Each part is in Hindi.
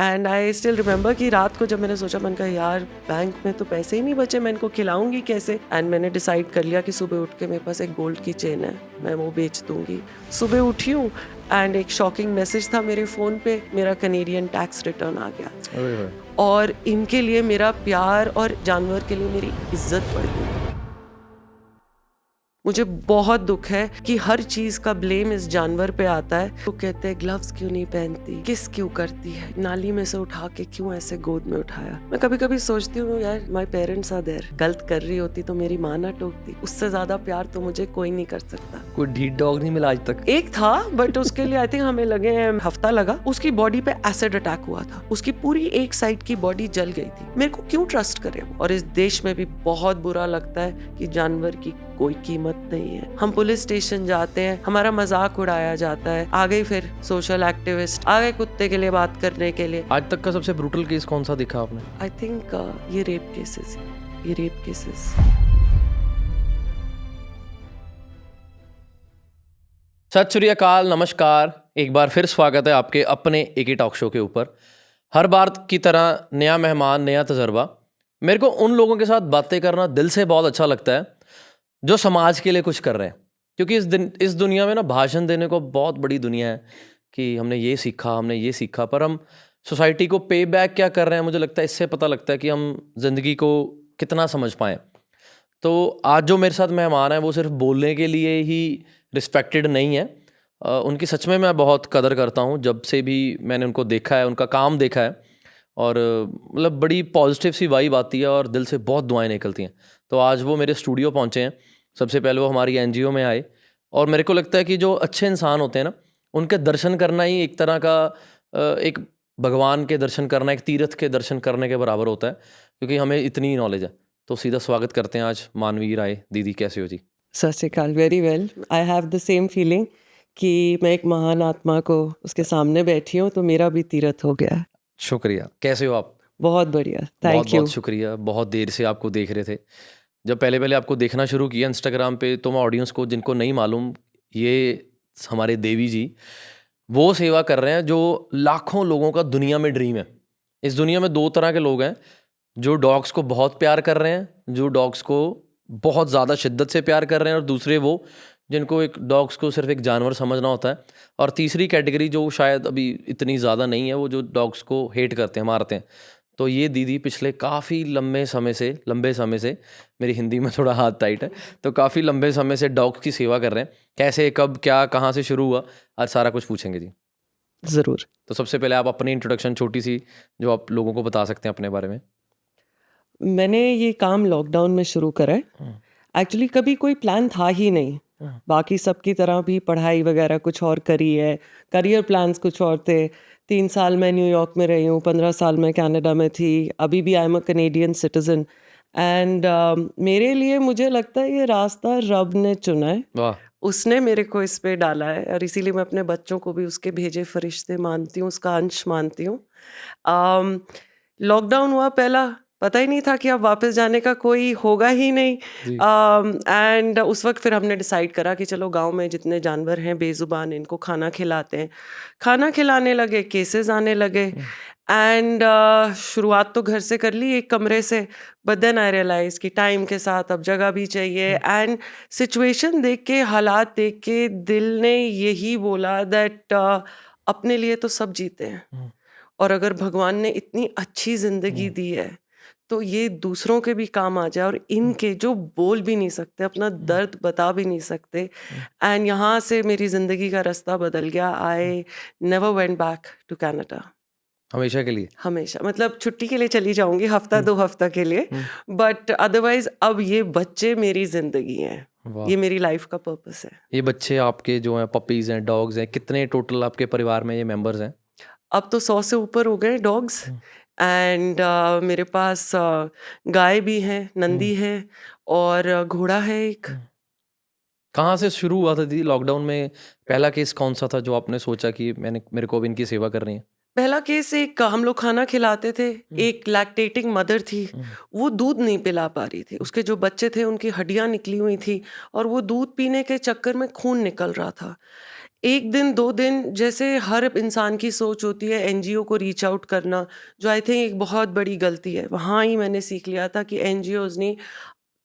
एंड आई स्टिल रिमेंबर कि रात को जब मैंने सोचा, मैंने कहा यार बैंक में तो पैसे ही नहीं बचे, मैं इनको खिलाऊंगी कैसे। एंड मैंने डिसाइड कर लिया कि सुबह उठ के मेरे पास एक गोल्ड की चेन है, मैं वो बेच दूंगी। सुबह उठी हूँ एंड एक शॉकिंग मैसेज था मेरे फ़ोन पे, मेरा कनेडियन टैक्स रिटर्न आ गया और इनके लिए मेरा प्यार और जानवर के लिए मेरी इज्जत बढ़ गई। मुझे बहुत दुख है कि हर चीज का ब्लेम इस जानवर पे आता है। वो कहते हैं ग्लव्स क्यों नहीं पहनती, किस क्यों करती है, नाली में से उठा के क्यों ऐसे गोद में उठाया। मैं कभी कभी सोचती हूँ यार माय पेरेंट्स आर देयर, गलत कर रही होती तो मेरी माँ ना टोकती। उससे ज्यादा प्यार तो मुझे कोई नहीं कर सकता। कोई ढीठ डॉग नहीं मिला आज तक? एक था बट उसके लिए आई थिंक हमें लगे हफ्ता लगा। उसकी बॉडी पे एसिड अटैक हुआ था, उसकी पूरी एक साइड की बॉडी जल गई थी। मेरे को क्यों ट्रस्ट करे वो। और इस देश में भी बहुत बुरा लगता है कि जानवर की कोई कीमत नहीं है। हम पुलिस स्टेशन जाते हैं, हमारा मजाक उड़ाया जाता है, आ गई फिर सोशल एक्टिविस्ट, आ गए कुत्ते के लिए बात करने के लिए। आज तक का सबसे ब्रूटल केस कौन सा दिखा आपने? आई थिंक ये रेप केसेस। सत श्री अकाल, नमस्कार। एक बार फिर स्वागत है आपके अपने एके टॉक शो के ऊपर। हर बार की तरह नया मेहमान, नया तजर्बा। मेरे को उन लोगों के साथ बातें करना दिल से बहुत अच्छा लगता है जो समाज के लिए कुछ कर रहे हैं। क्योंकि इस दुनिया में ना भाषण देने को बहुत बड़ी दुनिया है कि हमने ये सीखा, पर हम सोसाइटी को पे बैक क्या कर रहे हैं, मुझे लगता है इससे पता लगता है कि हम ज़िंदगी को कितना समझ पाएँ। तो आज जो मेरे साथ मेहमान है वो सिर्फ बोलने के लिए ही रिस्पेक्टेड नहीं है, उनकी सच में मैं बहुत कदर करता हूँ। जब से भी मैंने उनको देखा है, उनका काम देखा है, और मतलब बड़ी पॉजिटिव सी वाइब आती है और दिल से बहुत दुआएं निकलती हैं। तो आज वो मेरे स्टूडियो पहुँचे हैं। सबसे पहले वो हमारी एनजीओ में आए, और मेरे को लगता है कि जो अच्छे इंसान होते हैं ना, उनके दर्शन करना ही एक तरह का एक भगवान के दर्शन करना, एक तीर्थ के दर्शन करने के बराबर होता है, क्योंकि हमें इतनी नॉलेज है। तो सीधा स्वागत करते हैं आज मानवी राय। दीदी कैसे हो जी? सत श्री अकाल। Very well. I have the same feeling कि मैं एक महान आत्मा को उसके सामने बैठी हूँ तो मेरा भी तीरथ हो गया। शुक्रिया। कैसे हो आप? बहुत बढ़िया, थैंक यू। बहुत शुक्रिया। बहुत देर से आपको देख रहे थे। जब पहले आपको देखना शुरू किया इंस्टाग्राम पे, तो मैं ऑडियंस को, जिनको नहीं मालूम, ये हमारे देवी जी वो सेवा कर रहे हैं जो लाखों लोगों का दुनिया में ड्रीम है। इस दुनिया में दो तरह के लोग हैं, जो डॉग्स को बहुत प्यार कर रहे हैं, जो डॉग्स को बहुत ज़्यादा शिद्दत से प्यार कर रहे हैं, और दूसरे वो जिनको एक डॉग्स को सिर्फ एक जानवर समझना होता है। और तीसरी कैटेगरी जो शायद अभी इतनी ज़्यादा नहीं है, वो जो डॉग्स को हेट करते हैं, मारते हैं। तो ये दीदी पिछले काफ़ी लंबे समय से, मेरी हिंदी में थोड़ा हाथ टाइट है, तो काफ़ी लंबे समय से डॉग्स की सेवा कर रहे हैं। कैसे, कब, क्या, कहाँ से शुरू हुआ, आज सारा कुछ पूछेंगे जी। ज़रूर। तो सबसे पहले आप अपनी इंट्रोडक्शन छोटी सी जो आप लोगों को बता सकते हैं अपने बारे में। मैंने ये काम लॉकडाउन में शुरू करा है। एक्चुअली कभी कोई प्लान था ही नहीं। बाकी सबकी तरह भी पढ़ाई वगैरह कुछ और करी है, करियर प्लान्स कुछ और थे। 3 साल मैं न्यूयॉर्क में रही हूँ, 15 साल मैं कनाडा में थी, अभी भी I am a Canadian citizen. And मेरे लिए मुझे लगता है ये रास्ता रब ने चुना है। वाह। उसने मेरे को इस पे डाला है, और इसीलिए मैं अपने बच्चों को भी उसके भेजे फरिश्ते मानती हूँ, उसका अंश मानती हूँ। लॉकडाउन हुआ पहला, पता ही नहीं था कि अब वापस जाने का कोई होगा ही नहीं। एंड उस वक्त फिर हमने डिसाइड करा कि चलो गांव में जितने जानवर हैं बेजुबान, इनको खाना खिलाते हैं। खाना खिलाने लगे, केसेस आने लगे। एंड शुरुआत तो घर से कर ली, एक कमरे से। बट देन आई रियलाइज कि टाइम के साथ अब जगह भी चाहिए। एंड सिचुएशन देख के, हालात देख के दिल ने यही बोला दैट अपने लिए तो सब जीते हैं, और अगर भगवान ने इतनी अच्छी जिंदगी दी है तो ये दूसरों के भी काम आ जाए। और इनके जो बोल भी नहीं सकते, अपना दर्द बता भी नहीं सकते। एंड यहाँ से मेरी जिंदगी का रास्ता बदल गया। I never went back to Canada. हमेशा के लिए? हमेशा, मतलब छुट्टी के लिए चली जाऊंगी, हफ्ता 2 हफ्ता के लिए, बट अदरवाइज अब ये बच्चे मेरी जिंदगी हैं। ये मेरी लाइफ का पर्पस है। ये बच्चे आपके जो हैं, पपीज हैं, डॉग्स हैं, कितने टोटल आपके परिवार में ये मेंबर्स हैं? अब तो 100 से ऊपर हो गए डॉग्स। एंड मेरे पास गाय भी है, नंदी है, और घोड़ा है एक। कहाँ से शुरू हुआ था दीदी लॉकडाउन में? पहला केस कौन सा था जो आपने सोचा कि मेरे को अब इनकी सेवा करनी है? पहला केस, एक हम लोग खाना खिलाते थे, एक लैक्टेटिंग मदर थी, वो दूध नहीं पिला पा रही थी। उसके जो बच्चे थे उनकी हड्डियां निकली हुई थी, और वो दूध पीने के चक्कर में खून निकल रहा था। 1 दिन 2 दिन जैसे हर इंसान की सोच होती है एनजीओ को रीच आउट करना, जो आई थिंक एक बहुत बड़ी गलती है। वहाँ ही मैंने सीख लिया था कि एनजीओज़ नहीं,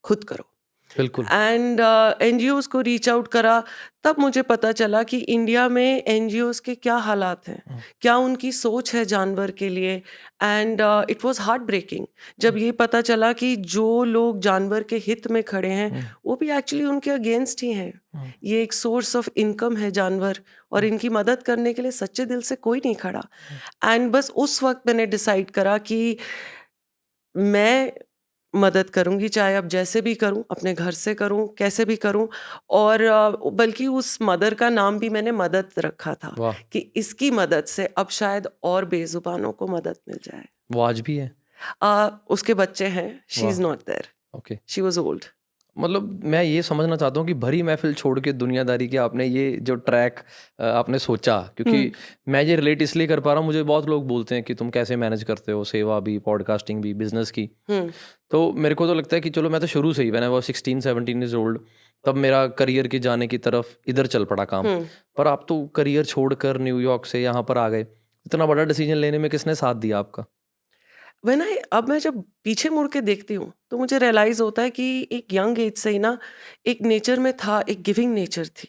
खुद करो। बिल्कुल। एंड एनजीओज़ को रीच आउट करा, तब मुझे पता चला कि इंडिया में एनजीओज़ के क्या हालात हैं, हुँ, क्या उनकी सोच है जानवर के लिए। And it was heartbreaking जब ये पता चला कि जो लोग जानवर के हित में खड़े हैं, हुँ, वो भी एक्चुअली उनके अगेंस्ट ही हैं। हुँ, ये एक सोर्स ऑफ इनकम है जानवर, और हुँ, इनकी मदद करने के लिए सच्चे दिल से कोई नहीं खड़ा। हुँ, एंड बस उस वक़्त मैंने डिसाइड करा कि मैं मदद करूँगी, चाहे अब जैसे भी करूँ, अपने घर से करूँ, कैसे भी करूँ। और बल्कि उस मदर का नाम भी मैंने मदद रखा था वाह! कि इसकी मदद से अब शायद और बेज़ुबानों को मदद मिल जाए। वो आज भी है? उसके बच्चे हैं, शी वाह! Is not there, okay. She was old. मतलब मैं ये समझना चाहता हूँ कि भरी महफ़िल छोड़ के दुनियादारी के आपने ये जो ट्रैक आपने सोचा, हुँ, क्योंकि मैं ये रिलेट इसलिए कर पा रहा हूँ, मुझे बहुत लोग बोलते हैं कि तुम कैसे मैनेज करते हो सेवा भी, पॉडकास्टिंग भी, बिज़नेस की। हुँ, तो मेरे को तो लगता है कि चलो मैं तो शुरू से ही when I was 16-17 years old तब मेरा करियर के जाने की तरफ इधर चल पड़ा काम। हुँ। पर आप तो करियर छोड़कर न्यूयॉर्क से यहाँ पर आ गए। इतना बड़ा डिसीज़न लेने में किसने साथ दिया आपका? अब मैं जब पीछे मुड़ के देखती हूँ, तो मुझे रियलाइज़ होता है कि एक यंग एज से ही ना एक नेचर में था, एक गिविंग नेचर थी।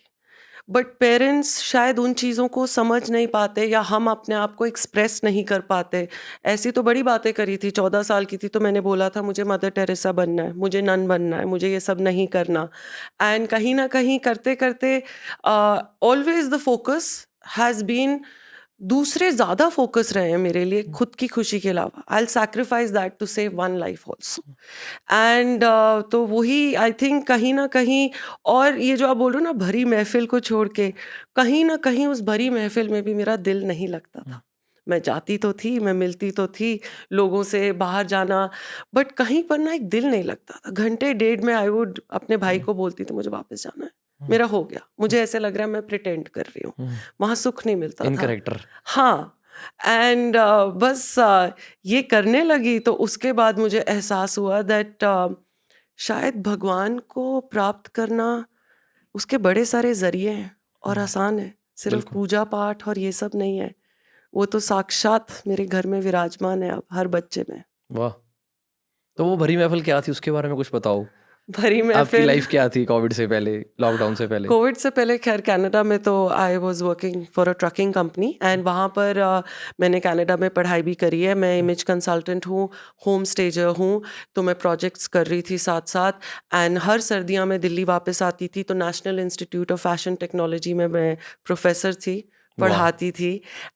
बट पेरेंट्स शायद उन चीज़ों को समझ नहीं पाते, या हम अपने आप को एक्सप्रेस नहीं कर पाते। ऐसी तो बड़ी बातें करी थी, 14 साल की थी तो मैंने बोला था मुझे मदर टेरेसा बनना है, मुझे नन बनना है, मुझे ये सब नहीं करना। एंड कहीं न कहीं करते-करते always the focus has been, दूसरे ज़्यादा फोकस रहे हैं मेरे लिए हुँ, खुद की खुशी के अलावा। I will sacrifice that to save one life also. And तो वही आई थिंक कहीं न कहीं, और ये जो आप बोल रहे हो ना भरी महफ़िल को छोड़ के, कहीं न कहीं उस भरी महफ़िल में भी मेरा दिल नहीं लगता हुँ, था। मैं जाती तो थी, मैं मिलती तो थी, लोगों से बाहर जाना, बट कहीं पर ना एक दिल नहीं लगता था। घंटे डेढ़ में आई वुड अपने भाई हुँ, को बोलती थी मुझे वापस जाना है, हुँ, मेरा हो गया। मुझे ऐसे लग रहा है मैं प्रिटेंड कर रही हूँ, हुँ। वहाँ सुख नहीं मिलता इन था। कैरेक्टर। हाँ, एंड बस ये करने लगी तो उसके बाद मुझे एहसास हुआ दैट शायद भगवान को प्राप्त करना उसके बड़े सारे ज़रिए हैं और हुँ, आसान है। सिर्फ़ बिल्कुल। पूजा-पाठ और ये सब नहीं है। वो तो साक्षात मेरे घर में विराजमान है अब हर बच्चे में। वाह! तो वो भरी महफ़िल क्या थी उसके बारे में कुछ बताओ? भरी आपकी महफ़िल। लाइफ़ क्या थी कोविड से पहले, लॉकडाउन से पहले? कोविड से पहले ख़ैर कनाडा में तो I was working for a trucking company, and वहाँ पर मैंने कनाडा में पढ़ाई भी करी है। मैं हुँ, इमेज कंसल्टेंट हूँ, होम स्टेजर हूँ, तो मैं प्रोजेक्ट्स कर रही थी साथ-साथ। एंड हर सर्दियाँ मैं दिल्ली वापस आती थी, तो national institute of fashion technology में मैं प्रोफ़ेसर थी, वाह! पढ़ाती थी।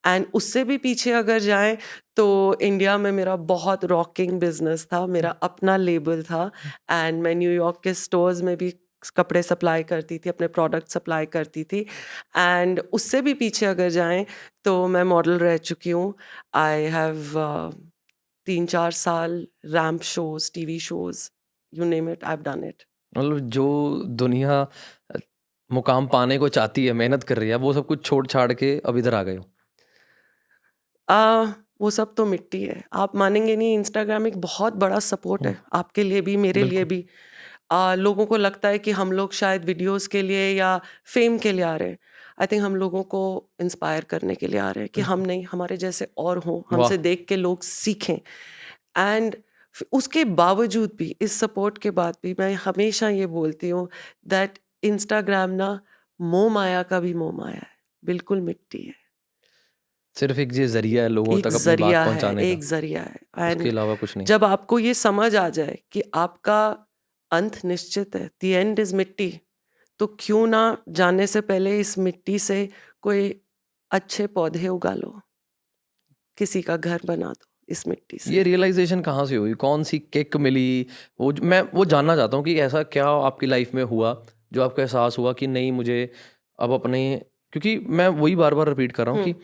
एंड उससे भी पीछे अगर जाएँ, तो इंडिया में मेरा बहुत रॉकिंग बिज़नेस था, मेरा अपना लेबल था। एंड मैं न्यूयॉर्क के स्टोर्स में भी कपड़े सप्लाई करती थी, अपने प्रोडक्ट सप्लाई करती थी। एंड उससे भी पीछे अगर जाएँ, तो मैं मॉडल रह चुकी हूँ। आई हैव 3-4 साल ramp shows, TV shows, you name it, I have done it. मतलब जो दुनिया मुकाम पाने को चाहती है, मेहनत कर रही है, आप वो सब कुछ छोड़-छाड़ के अब इधर आ गए हो। वो सब तो मिट्टी है। आप मानेंगे नहीं, इंस्टाग्राम एक बहुत बड़ा सपोर्ट हुँ, है, आपके लिए भी, मेरे लिए बिल्कुल। भी। लोगों को लगता है कि हम लोग शायद वीडियोज़ के लिए या फ़ेम के लिए आ रहे हैं। आई थिंक हम लोगों को इंस्पायर करने के लिए आ रहे हैं कि हम बिल्कुल। नहीं, हमारे जैसे और हों, हमसे वाह! देख के लोग सीखें। एंड उसके बावजूद भी, इस सपोर्ट के बाद भी, मैं हमेशा ये बोलती हूँ दैट इंस्टाग्राम ना मोह माया का भी मोह माया है, बिल्कुल मिट्टी है। सिर्फ़ एक ये ज़रिया है लोगों एक तक अपनी बात ज़रिया है, पहुँचाने का, एक ज़रिया है। उसके एंड अलावा कुछ नहीं। जब आपको ये समझ आ जाए कि आपका अंत निश्चित है, द एंड इज़ मिट्टी, तो क्यों ना जाने से पहले इस मिट्टी से कोई अच्छे पौधे उगा लो, किसी का घर बना दो इस मिट्टी से। ये रियलाइज़ेशन कहाँ से हुई? कौन-सी किक मिली? मैं वो जानना चाहता हूँ कि ऐसा क्या आपकी लाइफ़ में हुआ, जो आपको एहसास हुआ कि नहीं मुझे अब अपने, क्योंकि मैं वही बार-बार रिपीट कर रहा हूँ हुँ, कि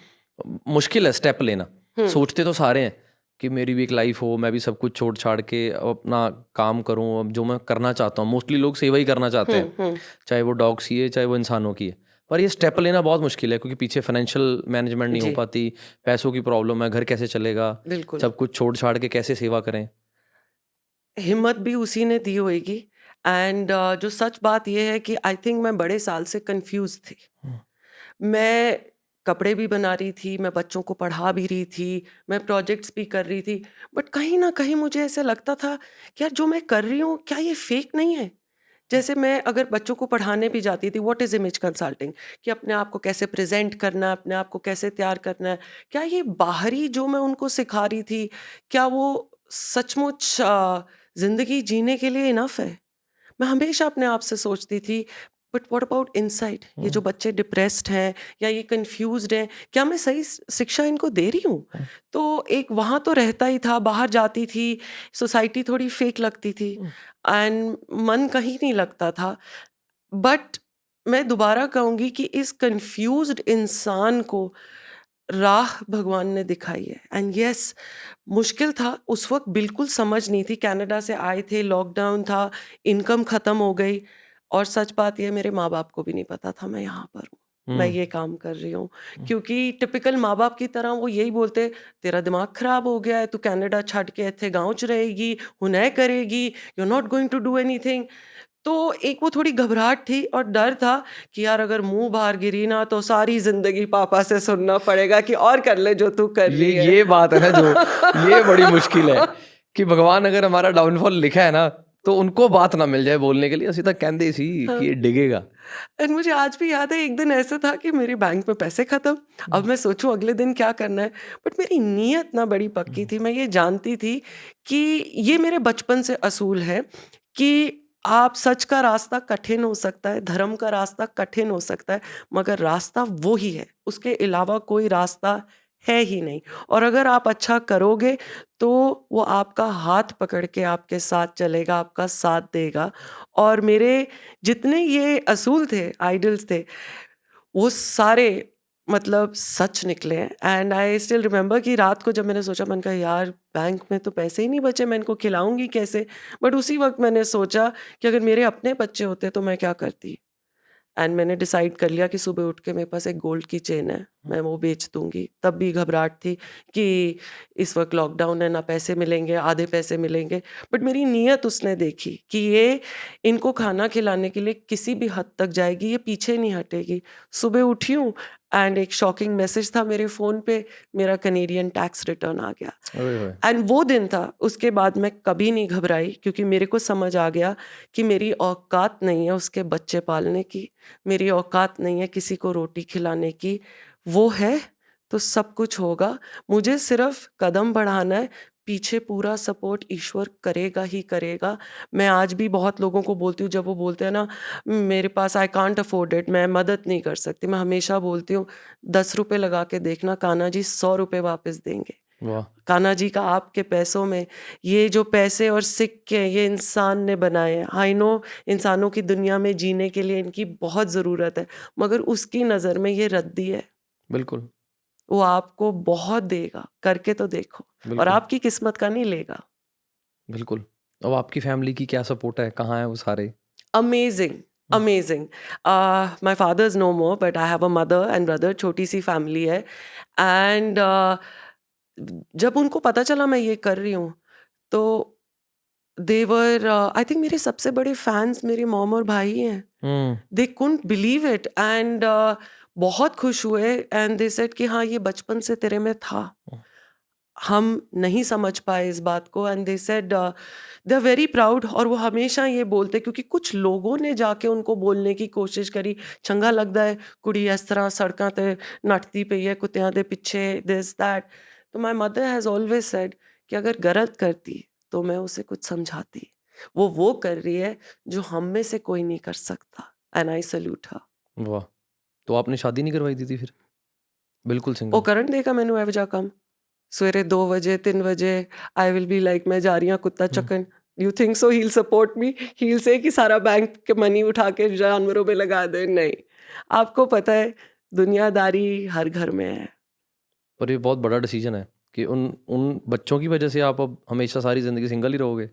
मुश्किल है स्टेप लेना। हुँ, सोचते तो सारे हैं कि मेरी भी एक लाइफ़ हो, मैं भी सब कुछ छोड़-छाड़ के अब अपना काम करूँ, अब जो मैं करना चाहता हूँ। मोस्टली लोग सेवा ही करना चाहते हुँ, हैं, हुँ। चाहे वो डॉग्स की है, चाहे वो इंसानों की है। पर ये स्टेप लेना बहुत मुश्किल है क्योंकि पीछे फाइनेंशियल मैनेजमेंट नहीं हो जी, पाती, पैसों की प्रॉब्लम है, घर कैसे चलेगा? बिल्कुल। सब कुछ छोड़-छाड़ के कैसे सेवा करें? हिम्मत भी उसी ने दी होएगी। एंड जो सच बात ये है कि आई थिंक मैं बड़े साल से कन्फ्यूज़ थी। हुँ, मैं कपड़े भी बना रही थी, मैं बच्चों को पढ़ा भी रही थी, मैं प्रोजेक्ट्स भी कर रही थी। बट कहीं न कहीं मुझे ऐसा लगता था कि यार जो मैं कर रही हूँ, क्या ये फ़ेक नहीं है? जैसे मैं अगर बच्चों को पढ़ाने भी जाती थी, व्हाट इज़ इमेज कंसल्टिंग, कि अपने आप को कैसे प्रेज़ेंट करना है, अपने आप को कैसे तैयार करना है। क्या ये बाहरी जो मैं उनको सिखा रही थी, क्या वो सचमुच ज़िंदगी जीने के लिए इनफ़ है? मैं हमेशा अपने आप से सोचती थी, बट व्हाट अबाउट इनसाइड, ये जो बच्चे डिप्रेस्ड हैं या ये कंफ्यूज्ड हैं, क्या मैं सही शिक्षा इनको दे रही हूँ? तो एक वहाँ तो रहता ही था, बाहर जाती थी, सोसाइटी थोड़ी फेक लगती थी एंड मन कहीं नहीं लगता था। बट मैं दोबारा कहूँगी कि इस कंफ्यूज्ड इंसान को राह भगवान ने दिखाई है। एंड यस, मुश्किल था उस वक्त, बिल्कुल समझ नहीं थी। कनाडा से आए थे, लॉकडाउन था, इनकम ख़त्म हो गई और सच बात ये, मेरे माँ बाप को भी नहीं पता था मैं यहाँ पर हूँ, मैं ये काम कर रही हूँ। क्योंकि टिपिकल माँ बाप की तरह वो यही बोलते, तेरा दिमाग खराब हो गया है, तू कनाडा छड़ के इत्थे गाँव च रहेगी, हुनै करेगी, you are not going to do anything. तो एक वो थोड़ी घबराहट थी और डर था कि यार अगर मुँह बाहर गिरी ना तो सारी ज़िंदगी पापा से सुनना पड़ेगा कि और कर ले जो तू कर रही है। ये बात है ना, जो ये बड़ी मुश्किल है कि भगवान अगर हमारा डाउनफॉल लिखा है ना, तो उनको बात ना मिल जाए बोलने के लिए, ਅਸੀਂ ਤਾਂ ਕਹਿੰਦੇ ਸੀ हाँ। कि ये डिगेगा। एंड मुझे आज भी याद है, एक दिन ऐसा था कि मेरे बैंक में पैसे खत्म। अब मैं सोचूं अगले दिन क्या करना है, बट मेरी नीयत ना बड़ी पक्की थी। मैं ये जानती थी कि ये मेरे बचपन से असूल है कि आप, सच का रास्ता कठिन हो सकता है, धर्म का रास्ता कठिन हो सकता है, मगर रास्ता वो ही है, उसके अलावा कोई रास्ता है ही नहीं। और अगर आप अच्छा करोगे तो वो आपका हाथ पकड़ के आपके साथ चलेगा, आपका साथ देगा। और मेरे जितने ये असूल थे, आइडल्स थे, वो सारे मतलब सच निकले हैं। एंड आई स्टिल रिमेंबर कि रात को जब मैंने सोचा, मैंने कहा यार बैंक में तो पैसे ही नहीं बचे, मैं इनको खिलाऊंगी कैसे। बट उसी वक्त मैंने सोचा कि अगर मेरे अपने बच्चे होते तो मैं क्या करती। एंड मैंने डिसाइड कर लिया कि सुबह उठ के मेरे पास एक गोल्ड की चेन है, मैं वो बेच दूंगी। तब भी घबराहट थी कि इस वक्त लॉकडाउन है, ना पैसे मिलेंगे, आधे पैसे मिलेंगे। बट मेरी नीयत उसने देखी कि ये इनको खाना खिलाने के लिए किसी भी हद तक जाएगी, ये पीछे नहीं हटेगी। सुबह उठी हूँ एंड एक शॉकिंग मैसेज था मेरे फ़ोन पे, मेरा कनेडियन टैक्स रिटर्न आ गया। ओए होए। एंड वो दिन था, उसके बाद मैं कभी नहीं घबराई, क्योंकि मेरे को समझ आ गया कि मेरी औकात नहीं है उसके बच्चे पालने की, मेरी औकात नहीं है किसी को रोटी खिलाने की। वो है तो सब कुछ होगा, मुझे सिर्फ कदम बढ़ाना है, पीछे पूरा सपोर्ट ईश्वर करेगा ही करेगा। मैं आज भी बहुत लोगों को बोलती हूँ, जब वो बोलते हैं ना मेरे पास आई कांट अफोर्ड इट, मैं मदद नहीं कर सकती, मैं हमेशा बोलती हूँ 10 रुपए लगा के देखना, कान्हा जी 100 रुपए वापस देंगे। वाह। कान्हा जी का आपके पैसों में, ये जो पैसे और सिक्के ये इंसान ने बनाए हैं। आई नो इंसानों की दुनिया में जीने के लिए इनकी बहुत ज़रूरत है, मगर उसकी नज़र में ये रद्दी है। बिल्कुल। वो आपको बहुत देगा, करके तो देखो, और बिल्कुल। आपकी किस्मत का नहीं लेगा। बिल्कुल। अब आपकी फैमिली की क्या सपोर्ट है, कहाँ है वो सारे? Amazing, hmm, amazing. My father is no more, but I have a mother and brother, छोटी सी फैमिली है। एंड जब उनको पता चला मैं ये कर रही हूँ, तो देवर, आई थिंक मेरे सबसे बड़े फैंस मेरे मॉम और भाई ही हैं। Hmm, they couldn't believe it and बहुत खुश हुए। एंड दे सेड कि हाँ, ये बचपन से तेरे में था, हम नहीं समझ पाए इस बात को। And they said they are very proud. और वो हमेशा ये बोलते, क्योंकि कुछ लोगों ने जाके उनको बोलने की कोशिश करी, चंगा लगता है कुड़ी इस तरह सड़कों ते नटती पई है कुत्तियां दे पिछे, दिस दैट। तो my mother has always said कि अगर गलत करती तो मैं उसे कुछ समझाती, वो कर रही है जो हम में से कोई नहीं कर सकता। एंड आई सल्यूट हर। वाह। तो आपने शादी नहीं करवाई दी थी फिर? बिल्कुल ਉਹ सिंगल। ਕਰਨ देगा मैनू ਇਹੋ ਜਿਹਾ ਕੰਮ ਸਵੇਰੇ 2 ਵਜੇ 3 ਵਜੇ आई विल बी लाइक मैं जा रही हूँ कुत्ता चकन। You think so he'll support me? he'll say कि सारा बैंक के मनी उठा के जानवरों पे लगा दे? नहीं। आपको पता है दुनियादारी हर घर में है। पर ये बहुत बड़ा डिसीजन है कि उन उन बच्चों की वजह से आप अब हमेशा सारी ज़िंदगी सिंगल ही रहोगे।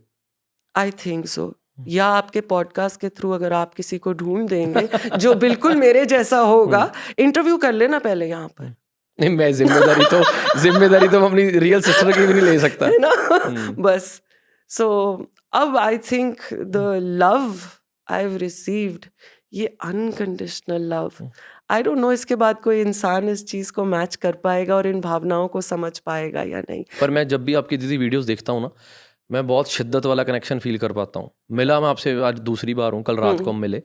I think so. या आपके पॉडकास्ट के थ्रू अगर आप किसी को ढूंढ देंगे जो बिल्कुल मेरे जैसा होगा, इंटरव्यू कर लेना पहले यहाँ पर, नहीं, मैं जिम्मेदारी तो मैं अपनी रियल सिस्टर की भी नहीं ले सकता। है ना। बस सो अब I think the love I have received, ये unconditional love, I don't know इसके बाद कोई इंसान इस चीज़ को मैच कर पाएगा और इन भावनाओं को समझ पाएगा या नहीं। पर मैं जब भी आपकी दीदी वीडियोस देखता हूँ ना, मैं बहुत शिद्दत वाला कनेक्शन फील कर पाता हूँ। मिला मैं आपसे आज दूसरी बार हूँ, कल रात को हम मिले।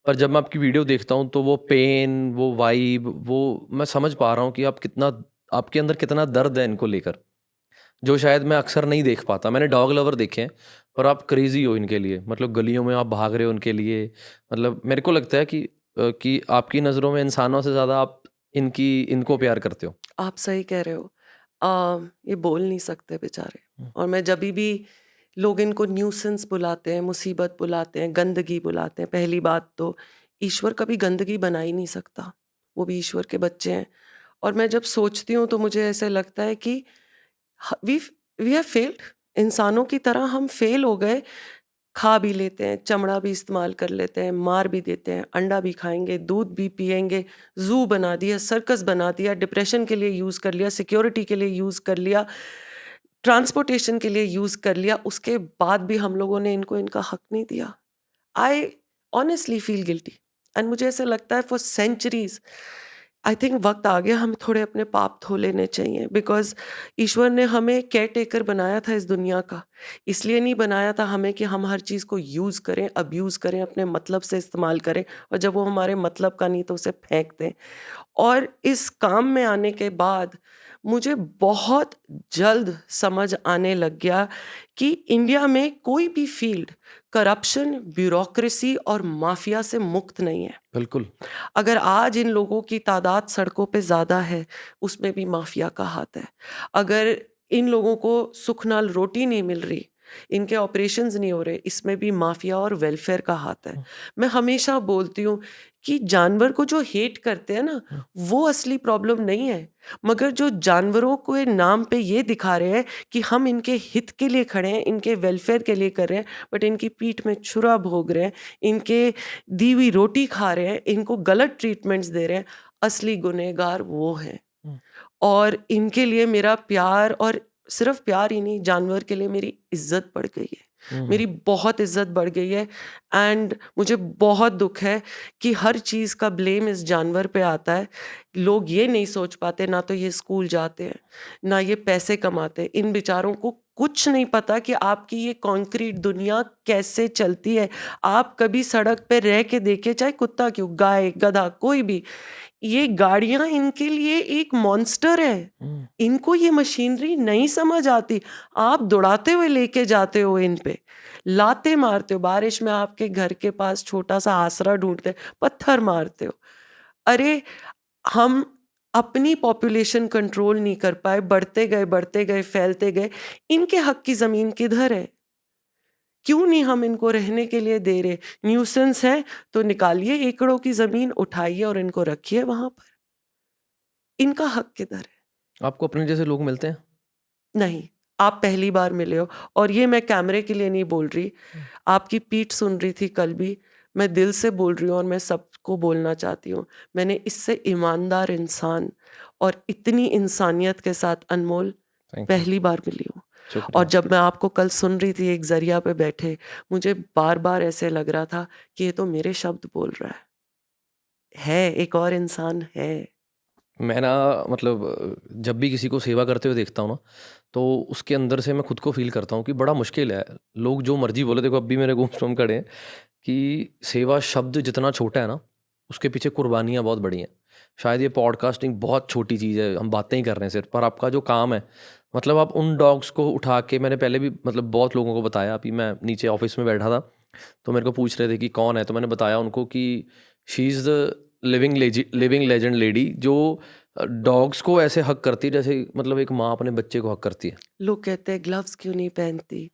पर जब मैं आपकी वीडियो देखता हूँ तो वो पेन, वो वाइब, वो मैं समझ पा रहा हूँ कि आपके अंदर कितना दर्द है इनको लेकर, जो शायद मैं अक्सर नहीं देख पाता। मैंने डॉग लवर देखे हैं, पर आप क्रेजी हो इनके लिए। मतलब गलियों में आप भाग रहे हो उनके लिए। मतलब मेरे को लगता है कि आपकी नज़रों में इंसानों से ज़्यादा आप इनको प्यार करते हो। आप सही कह रहे हो। ये बोल नहीं सकते बेचारे। और मैं जभी भी लोग इनको न्यूसेंस बुलाते हैं, मुसीबत बुलाते हैं, गंदगी बुलाते हैं, पहली बात तो ईश्वर कभी गंदगी बना ही नहीं सकता। वो भी ईश्वर के बच्चे हैं। और मैं जब सोचती हूँ तो मुझे ऐसे लगता है कि वी वी हैव फेल्ड। इंसानों की तरह हम फेल हो गए। खा भी लेते हैं, चमड़ा भी इस्तेमाल कर लेते हैं, मार भी देते हैं, अंडा भी खाएंगे, दूध भी पिएंगे, जू बना दिया, सर्कस बना दिया, डिप्रेशन के लिए यूज़ कर लिया, सिक्योरिटी के लिए यूज़ कर लिया, ट्रांसपोर्टेशन के लिए यूज़ कर लिया। उसके बाद भी हम लोगों ने इनको इनका हक नहीं दिया। I honestly feel guilty. And मुझे ऐसा लगता है फॉर सेंचुरीज आई थिंक वक्त आ गया हमें थोड़े अपने पाप धो लेने चाहिए। बिकॉज ईश्वर ने हमें केयर टेकर बनाया था इस दुनिया का। इसलिए नहीं बनाया था हमें कि हम हर चीज़ को यूज़ करें, अब्यूज़ करें, अपने मतलब से इस्तेमाल करें, और जब वो हमारे मतलब का नहीं तो उसे फेंक दें। और इस काम में आने के बाद मुझे बहुत जल्द समझ आने लग गया कि इंडिया में कोई भी फील्ड करप्शन, ब्यूरोक्रेसी और माफिया से मुक्त नहीं है। बिल्कुल। अगर आज इन लोगों की तादाद सड़कों पे ज़्यादा है, उसमें भी माफिया का हाथ है। अगर इन लोगों को सुख नाल रोटी नहीं मिल रही, इनके ऑपरेशंस नहीं हो रहे, इसमें भी माफिया और वेलफेयर का हाथ है। मैं हमेशा बोलती हूँ कि जानवर को जो हेट करते हैं ना, वो असली प्रॉब्लम नहीं है। मगर जो जानवरों के नाम पे ये दिखा रहे हैं कि हम इनके हित के लिए खड़े हैं, इनके वेलफेयर के लिए कर रहे हैं, बट इनकी पीठ में छुरा भोग रहे हैं, इनके दी हुई रोटी खा रहे हैं, इनको गलत ट्रीटमेंट्स दे रहे हैं, असली गुनहगार वो हैं। और इनके लिए मेरा प्यार, और सिर्फ प्यार ही नहीं, जानवर के लिए मेरी इज्जत बढ़ गई है। मेरी बहुत इज्जत बढ़ गई है। एंड मुझे बहुत दुख है कि हर चीज़ का ब्लेम इस जानवर पे आता है। लोग ये नहीं सोच पाते, ना तो ये स्कूल जाते हैं, ना ये पैसे कमाते हैं। इन बेचारों को कुछ नहीं पता कि आपकी ये कॉन्क्रीट दुनिया कैसे चलती है। आप कभी सड़क पे रह के देखिए, चाहे कुत्ता क्यों, गाय, गधा, कोई भी, ये गाड़ियां इनके लिए एक मॉन्स्टर है। इनको ये मशीनरी नहीं समझ आती। आप दौड़ाते हुए लेके जाते हो इन पे, लाते मारते हो, बारिश में आपके घर के पास छोटा सा आसरा ढूंढते, पत्थर मारते हो। अरे हम अपनी पॉपुलेशन कंट्रोल नहीं कर पाए, बढ़ते गए, फैलते गए। इनके हक की जमीन किधर है? क्यों नहीं हम इनको रहने के लिए दे रहे? न्यूसेंस है तो निकालिए एकड़ों की जमीन, उठाइए और इनको रखिए वहां पर। इनका हक किधर है? आपको अपने जैसे लोग मिलते हैं? नहीं, आप पहली बार मिले हो। और ये मैं कैमरे के लिए नहीं बोल रही, आपकी पीठ सुन रही थी कल भी। मैं दिल से बोल रही हूँ और मैं सबको बोलना चाहती हूँ, मैंने इससे ईमानदार इंसान और इतनी इंसानियत के साथ अनमोल थैंक यू। पहली बार मिली हूँ। और शुक्रिया। जब मैं आपको कल सुन रही थी एक जरिया पे बैठे, मुझे बार बार ऐसे लग रहा था कि ये तो मेरे शब्द बोल रहा है, एक और इंसान है। मैं ना मतलब जब भी किसी को सेवा करते हुए देखता हूँ ना, तो उसके अंदर से मैं खुद को फील करता हूँ कि बड़ा मुश्किल है। लोग जो मर्जी बोले, देखो अब भी मेरे गूंजबम्प खड़े हैं कि सेवा शब्द जितना छोटा है ना, उसके पीछे कुर्बानियाँ बहुत बड़ी हैं। शायद ये पॉडकास्टिंग बहुत छोटी चीज़ है, हम बातें ही कर रहे हैं सिर्फ, पर आपका जो काम है, मतलब आप उन डॉग्स को उठा के, मैंने पहले भी मतलब बहुत लोगों को बताया। अभी मैं नीचे ऑफिस में बैठा था तो मेरे को पूछ रहे थे कि कौन है, तो मैंने बताया उनको कि she is the living legend lady, जो डॉग्स को ऐसे हक करती है जैसे मतलब एक माँ अपने बच्चे को हक करती है। लोग कहते हैं ग्लव्स क्यों नहीं पहनती,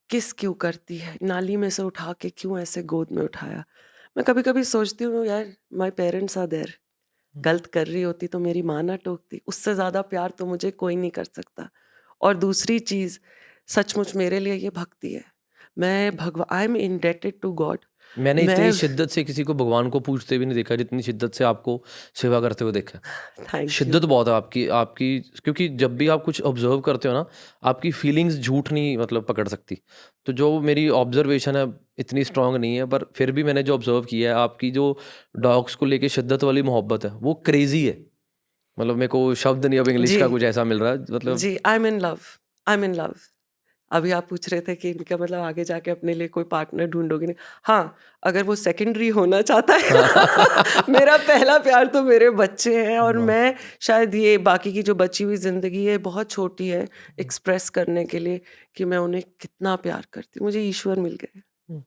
किस क्यों करती है, नाली में से उठा के क्यों ऐसे गोद में उठाया। मैं कभी कभी सोचती हूँ यार, माय पेरेंट्स आर देयर। गलत कर रही होती तो मेरी माँ ना टोकती। उससे ज़्यादा प्यार तो मुझे कोई नहीं कर सकता। और दूसरी चीज़, सचमुच मेरे लिए ये भक्ति है। मैं I am indebted to God. मैंने इतनी मैं शिद्दत से किसी को भगवान को पूछते भी नहीं देखा जितनी शिद्दत से आपको सेवा करते हुए देखा है। Thank you. शिद्दत बहुत है आपकी आपकी क्योंकि जब भी आप कुछ ऑब्जर्व करते हो ना, आपकी फीलिंग्स झूठ नहीं मतलब पकड़ सकती। तो जो मेरी ऑब्जर्वेशन है इतनी स्ट्रांग नहीं है, पर फिर भी मैंने जो ऑब्जर्व किया है, आपकी जो डॉग्स को लेके शिद्दत वाली मोहब्बत है वो क्रेजी है। मतलब मेरे को शब्द नहीं अब इंग्लिश जी, का कुछ ऐसा मिल रहा है, मतलब जी, I am in love, I am in love. अभी आप पूछ रहे थे कि इनका मतलब आगे जाके अपने लिए कोई पार्टनर ढूँढोगे नहीं। हाँ, अगर वो सेकेंडरी होना चाहता है मेरा पहला प्यार तो मेरे बच्चे हैं, और वाह! मैं शायद ये बाकी की जो बची हुई ज़िंदगी है बहुत छोटी है एक्सप्रेस करने के लिए कि मैं उन्हें कितना प्यार करती हूँ। मुझे ईश्वर मिल गए, हुँ।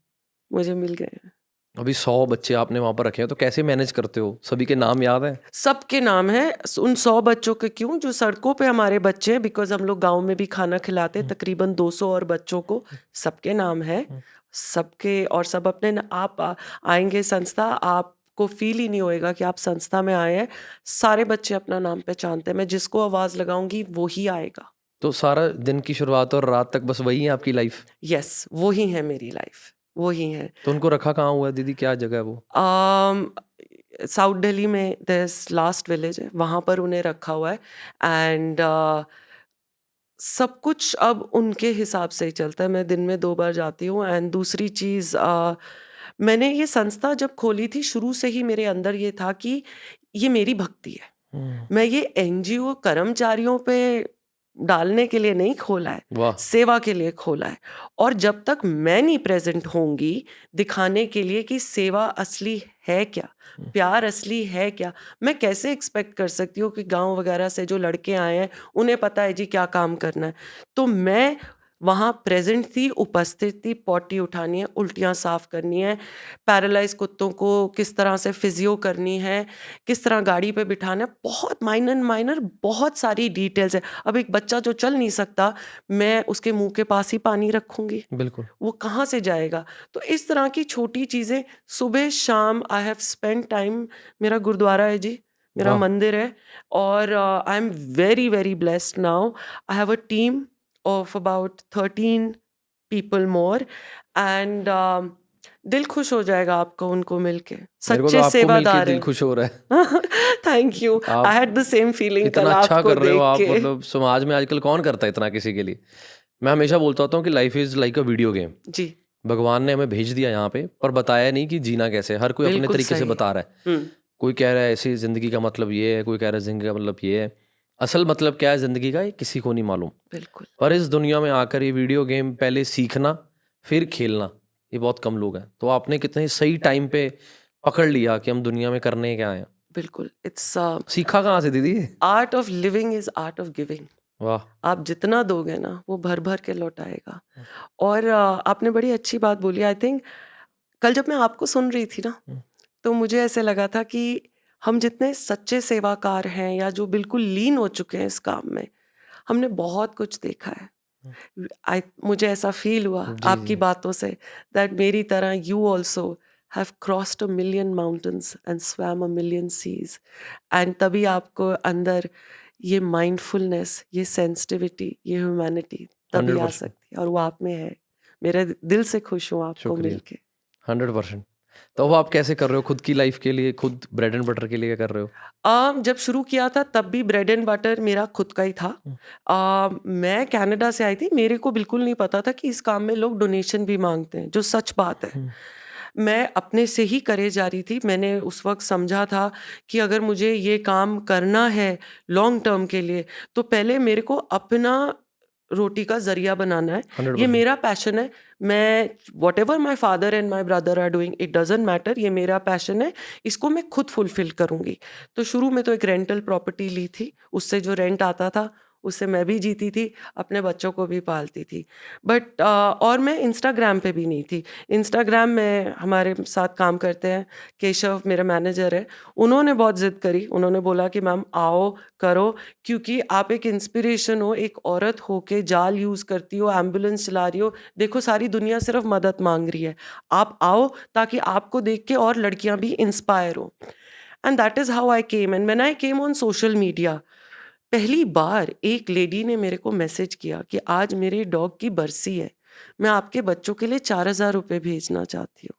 मुझे मिल गए हैं। अभी 100 बच्चे आपने वहाँ पर रखे हैं, तो कैसे मैनेज करते हो? सभी के नाम याद हैं? सबके नाम हैं, उन 100 बच्चों के क्यों, जो सड़कों पे हमारे बच्चे हैं, बिकॉज़ हम लोग गाँव में भी खाना खिलाते हैं तकरीबन 200 और बच्चों को, सबके नाम है। सबके, और सब अपने आप आएँगे संस्था, आपको फ़ील ही नहीं होएगा कि आप संस्था में आए हैं। सारे बच्चे अपना नाम पहचानते हैं, मैं जिसको आवाज़ लगाऊँगी वो ही आएगा। तो सारा दिन की शुरुआत और रात तक बस वही है आपकी लाइफ? यस, वो ही है मेरी लाइफ़, वो ही है। तो उनको रखा कहाँ हुआ है दीदी, क्या जगह है वो? साउथ दिल्ली में दिस लास्ट विलेज है, वहाँ पर उन्हें रखा हुआ है। एंड सब कुछ अब उनके हिसाब से ही चलता है। मैं दिन में 2 बार जाती हूँ। एंड दूसरी चीज़, मैंने ये संस्था जब खोली थी, शुरू से ही मेरे अंदर ये था कि ये मेरी भक्ति है। हुँ। मैं ये एनजीओ कर्मचारियों पे डालने के लिए नहीं खोला है, वाह! सेवा के लिए खोला है। और जब तक मैं नहीं प्रेज़ेंट होंगी, दिखाने के लिए कि सेवा असली है क्या, प्यार असली है क्या, मैं कैसे एक्सपेक्ट कर सकती हूँ कि गाँव वगैरह से जो लड़के आए हैं, उन्हें पता है जी क्या काम करना है। तो मैं वहाँ प्रेज़ेंट थी, उपस्थित थी, पॉटी उठानी है, उल्टियाँ साफ़ करनी है, पैरालाइज़ कुत्तों को किस तरह से फ़िज़ियो करनी है, किस तरह गाड़ी पे बिठाना है, बहुत माइनर बहुत सारी डिटेल्स है। अब एक बच्चा जो चल नहीं सकता, मैं उसके मुँह के पास ही पानी रखूँगी, बिल्कुल। वो कहाँ से जाएगा? तो इस तरह की छोटी चीज़ें, सुबह शाम आई हैव स्पेंट टाइम। मेरा गुरुद्वारा है जी, मेरा वाह! मंदिर है, और I am very blessed now. I have a team of about 13 people more. And दिल खुश हो जाएगा आपको उनको मिलके, मेरे को तो सच्चे आपको मिलके सेवादार दिल हैं। खुश हो रहा है। थैंक यू, आप I had the same feeling इतना कल अच्छा आपको कर रहे हो देख आप, के। मतलब समाज में आजकल कौन करता है इतना किसी के लिए? मैं हमेशा बोलता होता हूँ कि life is like a video game. जी, भगवान ने हमें भेज दिया यहाँ पे, पर बताया नहीं कि जीना कैसे है। हर कोई अपने बिल्कुल तरीके से सही। बता रहा है। हुँ, कोई कह रहा है ऐसी ज़िंदगी का मतलब ये है, कोई कह रहा है ज़िंदगी का मतलब ये है। असल मतलब क्या है ज़िंदगी का, ये किसी को नहीं मालूम। बिल्कुल। पर इस दुनिया में आकर ये वीडियो गेम पहले सीखना, फिर खेलना, ये बहुत कम लोग हैं। तो आपने कितने सही टाइम पे पकड़ लिया कि हम दुनिया में करने क्या आए हैं। बिल्कुल, इट्स सीखा कहाँ से दीदी? Art of living is art of giving. वाह! आप जितना दोगे ना, वो भर-भर के लौटाएगा। और आपने बड़ी अच्छी बात बोली। आई थिंक कल जब मैं आपको सुन रही थी ना, हुँ, तो मुझे ऐसे लगा था कि हम जितने सच्चे सेवाकार हैं, या जो बिल्कुल लीन हो चुके हैं इस काम में, हमने बहुत कुछ देखा है। हुँ। मुझे ऐसा फ़ील हुआ जी, आपकी जी। बातों से, दैट मेरी तरह you also have crossed a million mountains and swam a million seas. And तभी आपको अंदर ये माइंडफुलनेस, ये सेंसिटिविटी, ये ह्यूमैनिटी तभी आ 100% सकती है, और वो आप में है। मेरे दिल से खुश हूँ आपको शुक्रिया। मिलके। 100%। तो अब आप कैसे कर रहे हो खुद की लाइफ़ के लिए, खुद ब्रेड एंड बटर के लिए क्या कर रहे हो? जब शुरू किया था तब भी ब्रेड एंड बटर मेरा खुद का ही था। हुँ, मैं कनाडा से आई थी, मेरे को बिल्कुल नहीं पता था कि इस काम में लोग डोनेशन भी माँगते हैं, जो सच बात है। हुँ, मैं अपने से ही करे जा रही थी। मैंने उस वक़्त समझा था कि अगर मुझे ये काम करना है लॉन्ग टर्म के लिए, तो पहले मेरे को अपना रोटी का ज़रिया बनाना है। ये 100%। मेरा पैशन है। मैं whatever my father and my brother are doing, it doesn't matter, ये मेरा पैशन है, इसको मैं खुद फुलफ़िल करूँगी। तो शुरू में तो एक रेंटल प्रॉपर्टी ली थी, उससे जो रेंट आता था, उससे मैं भी जीती थी, अपने बच्चों को भी पालती थी। बट और मैं इंस्टाग्राम पे भी नहीं थी। इंस्टाग्राम में हमारे साथ काम करते हैं, केशव मेरा मैनेजर है, उन्होंने बहुत ज़िद करी। उन्होंने बोला कि मैम आओ, करो, क्योंकि आप एक इंस्पिरेशन हो, एक औरत हो के जाल यूज़ करती हो, एम्बुलेंस चला रही हो, देखो सारी दुनिया सिर्फ मदद माँग रही है। आप आओ ताकि आपको देख के और लड़कियाँ भी इंस्पायर हों। And that is how I came. And when I came on social media, पहली बार एक लेडी ने मेरे को मैसेज किया कि आज मेरे डॉग की बरसी है, मैं आपके बच्चों के लिए 4,000 रुपए भेजना चाहती हूँ।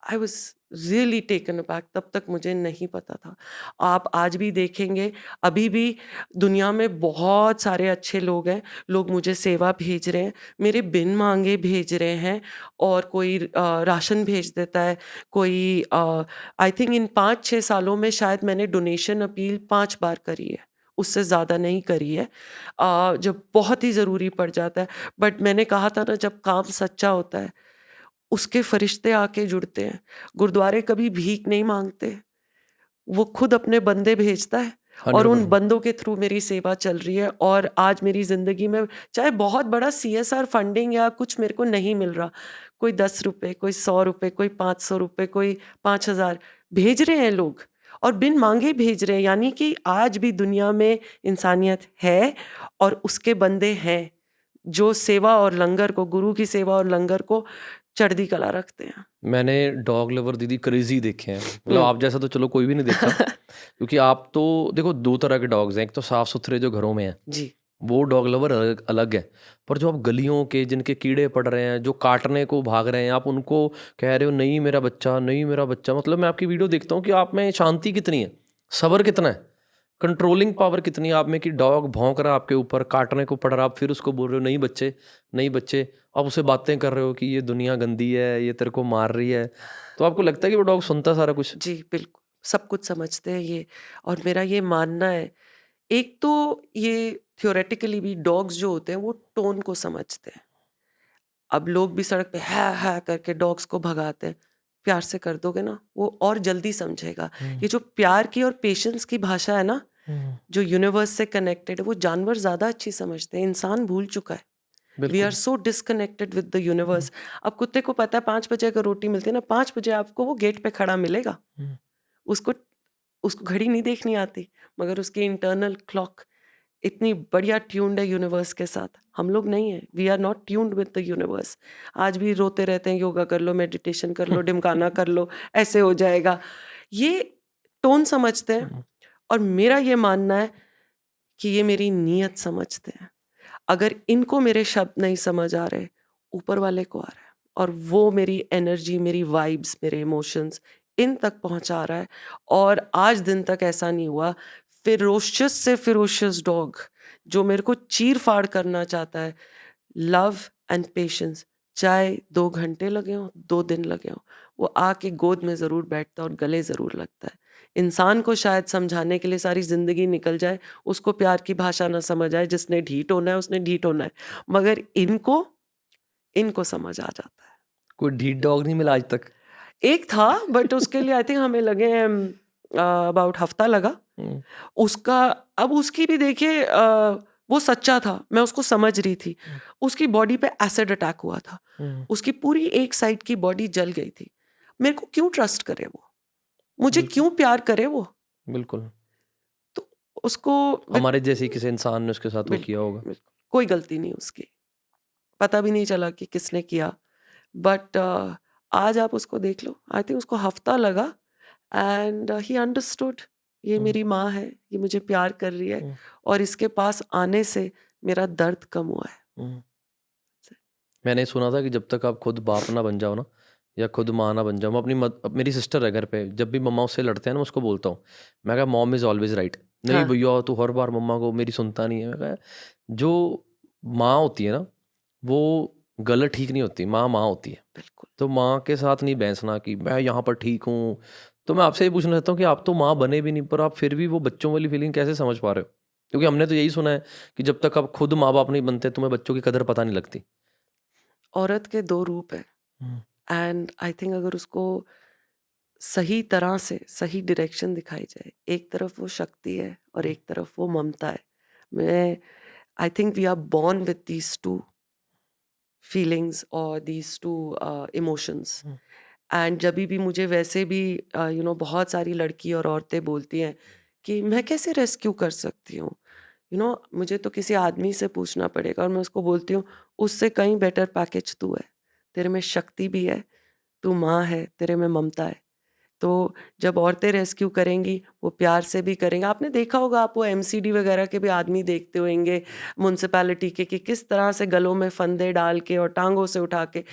I was really taken aback. तब तक मुझे नहीं पता था। आप आज भी देखेंगे, अभी भी दुनिया में बहुत सारे अच्छे लोग हैं। लोग मुझे सेवा भेज रहे हैं, मेरे बिन मांगे भेज रहे हैं, और कोई राशन भेज देता है, कोई आई थिंक इन 5-6 सालों में शायद मैंने डोनेशन अपील 5 बार करी है, उससे ज़्यादा नहीं करी है, जब बहुत ही ज़रूरी पड़ जाता है। बट मैंने कहा था ना, जब काम सच्चा होता है उसके फरिश्ते आके जुड़ते हैं। गुरुद्वारे कभी भीख नहीं मांगते, वो खुद अपने बंदे भेजता है, और उन 100%। बंदों के थ्रू मेरी सेवा चल रही है। और आज मेरी ज़िंदगी में चाहे बहुत बड़ा CSR फंडिंग या कुछ मेरे को नहीं मिल रहा, कोई 10 रुपए, कोई 100 रुपए, कोई 500 रुपए, कोई 5000 भेज रहे हैं लोग, और बिन मांगे भेज रहे हैं। यानी कि आज भी दुनिया में इंसानियत है, और उसके बंदे हैं जो सेवा और लंगर को, गुरु की सेवा और लंगर को चढ़ती कला रखते हैं। मैंने डॉग लवर दीदी क्रेजी देखे हैं, मतलब हम्म। आप जैसा तो चलो कोई भी नहीं देखता, क्योंकि आप तो देखो 2 तरह के डॉग्स हैं। एक तो साफ सुथरे जो घरों में हैं, जी। वो डॉग लवर अलग अलग है। पर जो आप गलियों के जिनके कीड़े पड़ रहे हैं, जो काटने को भाग रहे हैं, आप उनको कह रहे हो नहीं मेरा बच्चा, नहीं मेरा बच्चा। मतलब मैं आपकी वीडियो देखता हूँ कि आप में शांति कितनी है, सब्र कितना है, कंट्रोलिंग पावर कितनी है आप में, कि डॉग भौंक रहा है आपके ऊपर, काटने को पड़ रहा, आप फिर उसको बोल रहे हो नहीं बच्चे, नहीं बच्चे। आप उससे बातें कर रहे हो कि ये दुनिया गंदी है, ये तेरे को मार रही है। तो आपको लगता है कि वो डॉग सुनता सारा कुछ? जी, बिल्कुल, सब कुछ समझते हैं ये। और मेरा ये मानना है, एक तो ये थ्योरेटिकली भी डॉग्स जो होते हैं वो टोन को समझते हैं। अब लोग भी सड़क पे है करके डॉग्स को भगाते हैं, प्यार से कर दोगे ना वो और जल्दी समझेगा। ये जो प्यार की और पेशेंस की भाषा है ना, जो यूनिवर्स से कनेक्टेड है, वो जानवर ज़्यादा अच्छी समझते हैं, इंसान भूल चुका है। वी आर बिल्कुल। सो डिस्कनेक्टेड विद द यूनिवर्स। अब कुत्ते को पता है 5 बजे अगर रोटी मिलती है ना, 5 बजे आपको वो गेट पे खड़ा मिलेगा। उसको उसको घड़ी नहीं देखनी आती, मगर उसकी इंटरनल क्लॉक इतनी बढ़िया ट्यून्ड है यूनिवर्स के साथ। हम लोग नहीं है, we are not tuned with the universe. आज भी रोते रहते हैं, योगा कर लो, मेडिटेशन कर लो, ढिमकाना कर लो, ऐसे हो जाएगा। ये टोन समझते हैं, और मेरा ये मानना है कि ये मेरी नीयत समझते हैं। अगर इनको मेरे शब्द नहीं समझ आ रहे, ऊपर वाले को आ रहा है, और वो मेरी एनर्जी, मेरी वाइब्स, मेरे इमोशंस इन तक पहुंचा रहा है। और आज दिन तक ऐसा नहीं हुआ फिरोशियस से फिरोशियस डॉग जो मेरे को चीर फाड़ करना चाहता है, लव एंड पेशेंस, चाहे 2 घंटे लगे हों, 2 दिन लगे हों, वो आके गोद में ज़रूर बैठता है और गले ज़रूर लगता है। इंसान को शायद समझाने के लिए सारी ज़िंदगी निकल जाए, उसको प्यार की भाषा ना समझ आए, जिसने ढीठ होना है उसने ढीठ होना है, मगर इनको समझ आ जाता है। कोई ढीठ डॉग नहीं मिला आज तक? एक था, बट उसके लिए आई थिंक हमें लगे अबाउट हफ्ता लगा। हम्म, उसका, अब उसकी भी देखिए, वो सच्चा था, मैं उसको समझ रही थी। उसकी बॉडी पे एसिड अटैक हुआ था, उसकी पूरी एक साइड की बॉडी जल गई थी। मेरे को क्यों ट्रस्ट करे वो, मुझे बिल्कुल। क्यों प्यार करे वो? बिल्कुल। तो उसको हमारे जैसे किसी इंसान ने उसके साथ वो किया बिल्कुल होगा। बिल्कुल कोई गलती नहीं उसकी, पता भी नहीं चला कि किसने किया। बट आज आप उसको देख लो, आई थिंक उसको हफ्ता लगा, एंड ही अंडरस्टूड ये हम्म, मेरी माँ है, ये मुझे प्यार कर रही है, हम्म, और इसके पास आने से मेरा दर्द कम हुआ है। हम्म। मैंने सुना था कि जब तक आप खुद बाप ना बन जाओ ना, या खुद माँ ना बन जाओ, मैं अब मेरी सिस्टर है घर पे, जब भी मम्मा उससे लड़ते हैं ना, मैं उसको बोलता हूँ, मैं कहा मॉम इज़ ऑलवेज राइट। नहीं हाँ, भैया तू हर बार मम्मा को मेरी सुनता नहीं है। मैं कहा जो माँ होती है ना, वो गलत ठीक नहीं होती, माँ माँ होती है। बिल्कुल। तो माँ के साथ नहीं बहसना कि मैं यहाँ पर ठीक हूँ। तो मैं आपसे ये पूछना चाहता हूँ कि आप तो माँ बने भी नहीं, पर आप फिर भी वो बच्चों वाली फीलिंग कैसे समझ पा रहे हो? क्योंकि हमने तो यही सुना है कि जब तक आप खुद माँ बाप नहीं बनते, तुम्हें बच्चों की कदर पता नहीं लगती। औरत के 2 रूप है, हम्म, एंड आई थिंक अगर उसको सही तरह से सही डायरेक्शन दिखाई जाए, एक तरफ वो शक्ति है और एक तरफ वो ममता है। मैं I think we are born with these two feelings और these two emotions. Hmm, and जब भी मुझे वैसे भी बहुत सारी लड़की और औरतें बोलती हैं कि मैं कैसे रेस्क्यू कर सकती हूँ, मुझे तो किसी आदमी से पूछना पड़ेगा, और मैं उसको बोलती हूँ उससे कहीं बेटर पैकेज तू है, तेरे में शक्ति भी है, तू माँ है, तेरे में ममता है। तो जब औरतें रेस्क्यू करेंगी, वो प्यार से भी करेंगे। आपने देखा होगा, आप वो एमसीडी वगैरह के भी आदमी देखते होंगे म्युनिसिपैलिटी के, कि किस तरह से गलों में फंदे डाल के और टांगों से उठा के।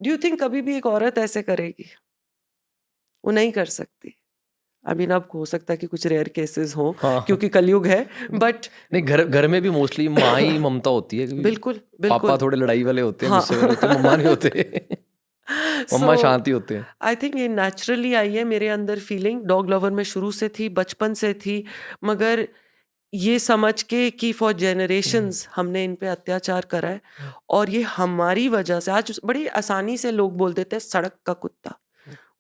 डू यू थिंक कभी भी एक औरत ऐसे करेगी? वो नहीं कर सकती। आई मीन अब हो सकता है कि कुछ रेयर केसेस हों हाँ क्योंकि कलयुग है, बट नहीं, घर घर में भी मोस्टली माँ ही ममता होती है, क्योंकि बिल्कुल पापा बिल्कुल थोड़े लड़ाई वाले होते हैं, हाँ गुस्से वाले होते हैं, मम्मा नहीं होते। सो मम्मा शांति होते हैं। आई थिंक ये नेचुरली आई है मेरे अंदर फीलिंग। डॉग लवर में शुरू से थी, बचपन से थी, मगर ये समझ के कि फॉर जनरेशंस हमने इन पे अत्याचार करा है और ये हमारी वजह से। आज बड़ी आसानी से लोग बोल देते हैं सड़क का कुत्ता,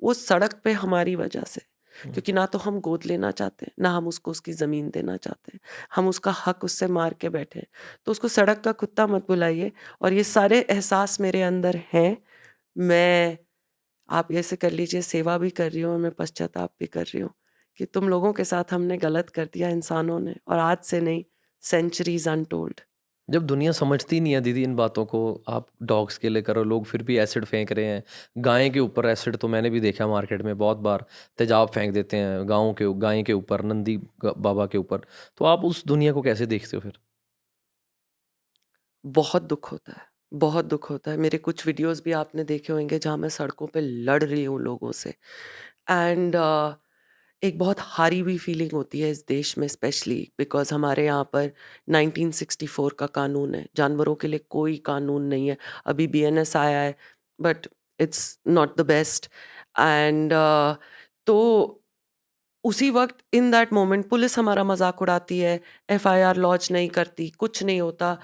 वो सड़क पे हमारी वजह से, क्योंकि ना तो हम गोद लेना चाहते हैं, ना हम उसको उसकी ज़मीन देना चाहते हैं, हम उसका हक उससे मार के बैठे हैं। तो उसको सड़क का कुत्ता मत बुलाइए। और ये सारे एहसास मेरे अंदर हैं। मैं, आप ऐसे कर लीजिए, सेवा भी कर रही हूँ और मैं पश्चाताप भी कर रही हूँ कि तुम लोगों के साथ हमने गलत कर दिया, इंसानों ने, और आज से नहीं, सेंचुरीज अनटोल्ड। जब दुनिया समझती नहीं है दीदी इन बातों को, आप डॉग्स के लिए करो, लोग फिर भी एसिड फेंक रहे हैं। गाय के ऊपर एसिड तो मैंने भी देखा मार्केट में बहुत बार, तेजाब फेंक देते हैं गाय के ऊपर, नंदी बाबा के ऊपर। तो आप उस दुनिया को कैसे देखते हो फिर? बहुत दुख होता है, बहुत दुख होता है। मेरे कुछ वीडियोस भी आपने देखे होंगे जहाँ मैं सड़कों पे लड़ रही हूँ लोगों से। एंड एक बहुत हारी हुई फीलिंग होती है इस देश में, स्पेशली बिकॉज हमारे यहाँ पर 1964 का कानून है, जानवरों के लिए कोई कानून नहीं है। अभी बीएनएस आया है, but it's not the best. And तो उसी वक्त, इन दैट मोमेंट, पुलिस हमारा मजाक उड़ाती है, एफआईआर लॉन्च नहीं करती, कुछ नहीं होता।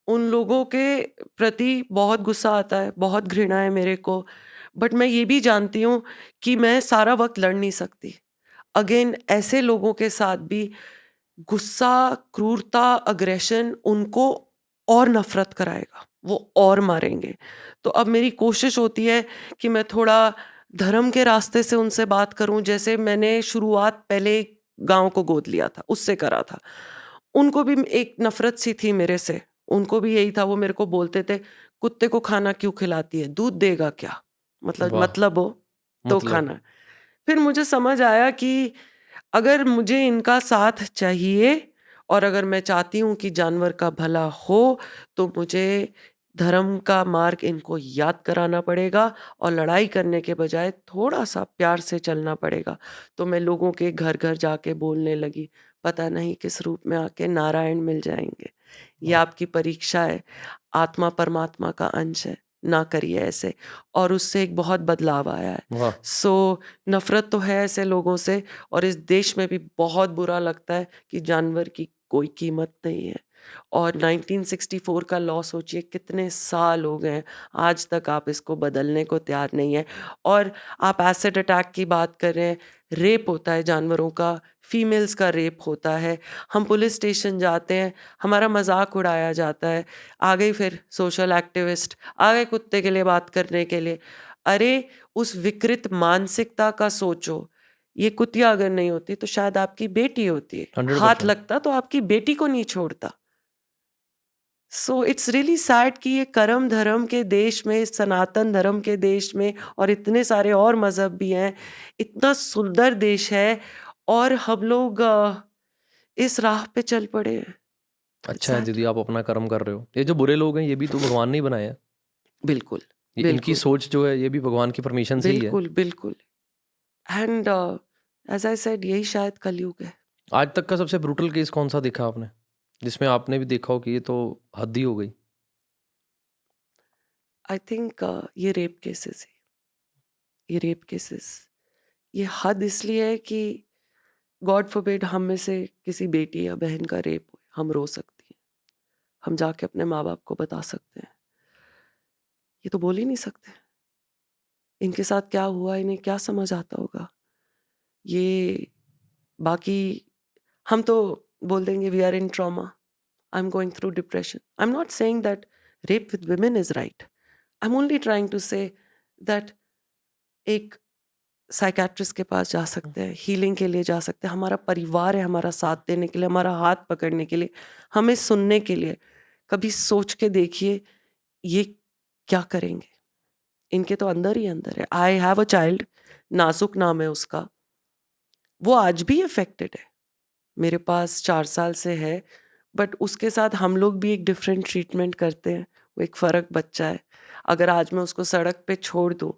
उन लोगों के प्रति बहुत गुस्सा आता है, बहुत घृणा है मेरे को। बट मैं ये भी जानती हूँ कि मैं सारा वक्त लड़ नहीं सकती। अगेन ऐसे लोगों के साथ भी गुस्सा, क्रूरता, अग्रेशन उनको और नफरत कराएगा, वो और मारेंगे। तो अब मेरी कोशिश होती है कि मैं थोड़ा धर्म के रास्ते से उनसे बात करूं। जैसे मैंने शुरुआत पहले गांव को गोद लिया था, उससे करा था। उनको भी एक नफरत सी थी मेरे से, उनको भी यही था। वो मेरे को बोलते थे, कुत्ते को खाना क्यों खिलाती है, दूध देगा क्या, वाह। मतलब हो तो मतलब। खाना। फिर मुझे समझ आया कि अगर मुझे इनका साथ चाहिए और अगर मैं चाहती हूँ कि जानवर का भला हो, तो मुझे धर्म का मार्ग इनको याद कराना पड़ेगा और लड़ाई करने के बजाय थोड़ा सा प्यार से चलना पड़ेगा। तो मैं लोगों के घर घर जाके बोलने लगी, पता नहीं किस रूप में आके नारायण मिल जाएंगे। ये वाह। आपकी परीक्षा है, आत्मा परमात्मा का अंश है, ना करिए ऐसे। और उससे एक बहुत बदलाव आया है। वाह। सो नफरत तो है ऐसे लोगों से, और इस देश में भी बहुत बुरा लगता है कि जानवर की कोई कीमत नहीं है। और 1964 का लॉ सोचिए, कितने साल हो गए हैं, आज तक आप इसको बदलने को तैयार नहीं है। और आप एसिड अटैक की बात कर रहे हैं, रेप होता है जानवरों का, फीमेल्स का रेप होता है। हम पुलिस स्टेशन जाते हैं, हमारा मजाक उड़ाया जाता है। आ गई फिर सोशल एक्टिविस्ट, आ गए कुत्ते के लिए बात करने के लिए। अरे उस विकृत मानसिकता का सोचो, ये कुतिया अगर नहीं होती तो शायद आपकी बेटी होती, हाथ 100%। लगता तो आपकी बेटी को नहीं छोड़ता। सो इट्स रियली सैड कि ये कर्म धर्म के देश में, इस सनातन धर्म के देश में, और इतने सारे और मजहब भी हैं, इतना सुंदर देश है, और हम लोग इस राह पे चल पड़े हैं। इट्स अच्छा है सैड। दीदी, आप अपना कर्म कर रहे हो। ये जो बुरे लोग हैं ये भी तो भगवान ने ही बनाए हैं। बिल्कुल ये इनकी बिल्कुल सोच जो है ये भी भगवान की परमिशन से ही है। बिल्कुल बिल्कुल। एंड एज आई सेड, यही शायद कलयुग है। आज तक का सबसे ब्रूटल केस कौन सा देखा आपने, जिसमें आपने भी देखा हो कि ये तो हद ही हो गई? आई थिंक ये रेप केसेस है, ये रेप केसेस। ये हद इसलिए है कि गॉड फॉरबिड हम में से किसी बेटी या बहन का रेप हो, हम रो सकती हैं, हम जाके अपने माँ बाप को बता सकते हैं। ये तो बोल ही नहीं सकते, इनके साथ क्या हुआ, इन्हें क्या समझ आता होगा। ये बाकी हम तो बोल देंगे we are in trauma, I am going through depression. I am not saying that rape with women is right. I am only trying to say that एक साइकेट्रिस्ट के पास जा सकते हैं, हीलिंग के लिए जा सकते हैं। हमारा परिवार है हमारा साथ देने के लिए, हमारा हाथ पकड़ने के लिए, हमें सुनने के लिए। कभी सोच के देखिए ये क्या करेंगे, इनके तो अंदर ही अंदर है। आई हैव अ चाइल्ड, नाजुक नाम है उसका, वो आज भी अफेक्टेड है, मेरे पास 4 साल से है। बट उसके साथ हम लोग भी एक डिफरेंट ट्रीटमेंट करते हैं। वो एक फ़र्क बच्चा है। अगर आज मैं उसको सड़क पे छोड़ दूँ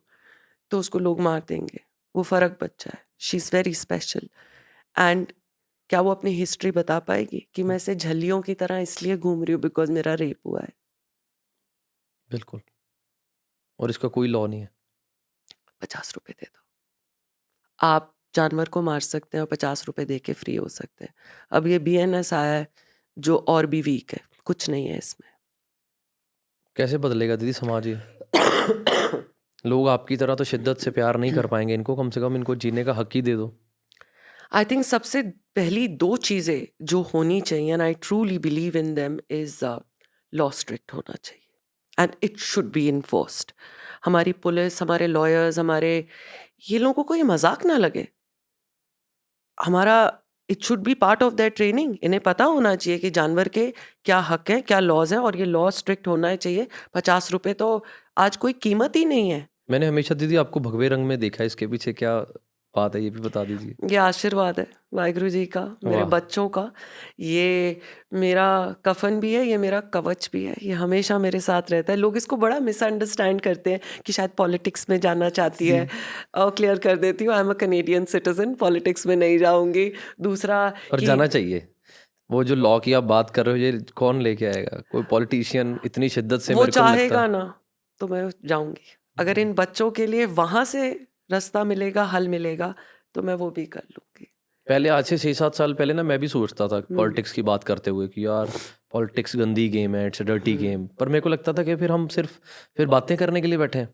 तो उसको लोग मार देंगे, वो फ़र्क बच्चा है, she is very special. And क्या वो अपनी हिस्ट्री बता पाएगी कि मैं ऐसे झल्लियों की तरह इसलिए घूम रही हूँ बिकॉज़ मेरा रेप हुआ है? बिल्कुल। और इसका कोई लॉ नहीं है। 50 रुपए दे दो। आप जानवर को मार सकते हैं और 50 रुपए दे के फ्री हो सकते हैं। अब ये बीएनएस आया है जो और भी वीक है, कुछ नहीं है इसमें। कैसे बदलेगा दीदी समाज ये? लोग आपकी तरह तो शिद्दत से प्यार नहीं कर पाएंगे, इनको कम से कम इनको जीने का हक ही दे दो। आई थिंक सबसे पहली 2 चीज़ें जो होनी चाहिए and I truly believe in them is law strict होना चाहिए and it should be enforced. हमारी पुलिस, हमारे लॉयर्स, हमारे ये लोगों को ये मज़ाक ना लगे। हमारा it should be part of that training. इन्हें पता होना चाहिए कि जानवर के क्या हक हैं, क्या लॉज हैं और ये लॉ स्ट्रिक्ट होना चाहिए। 50 रुपए तो आज कोई कीमत ही नहीं है। मैंने हमेशा दीदी आपको भगवे रंग में देखा है, इसके पीछे क्या बात है ये भी बता दीजिए। ये आशीर्वाद है वाहिगुरु जी का, मेरे वाह। बच्चों का। ये मेरा कफन भी है, ये मेरा कवच भी है, ये हमेशा मेरे साथ रहता है। लोग इसको बड़ा मिसअंडरस्टैंड करते हैं कि शायद पॉलिटिक्स में जाना चाहती है। और क्लियर कर देती हूँ, I am a Canadian citizen, politics में नहीं जाऊंगी। दूसरा पर कि जाना चाहिए। वो जो लॉ की आप बात कर रहे हो ये कौन लेके आएगा? कोई पॉलिटिशियन इतनी शिद्दत से वो मेरे को नहीं लगता। चाहेगा ना तो मैं जाऊंगी। अगर इन बच्चों के लिए वहां से रास्ता मिलेगा, हल मिलेगा, तो मैं वो भी कर लूंगी। पहले आज से 6-7 साल पहले ना मैं भी सोचता था पॉलिटिक्स की बात करते हुए कि यार पॉलिटिक्स गंदी गेम है, इट्स डर्टी गेम। पर मेरे को लगता था कि फिर हम सिर्फ फिर बातें करने के लिए बैठे हैं।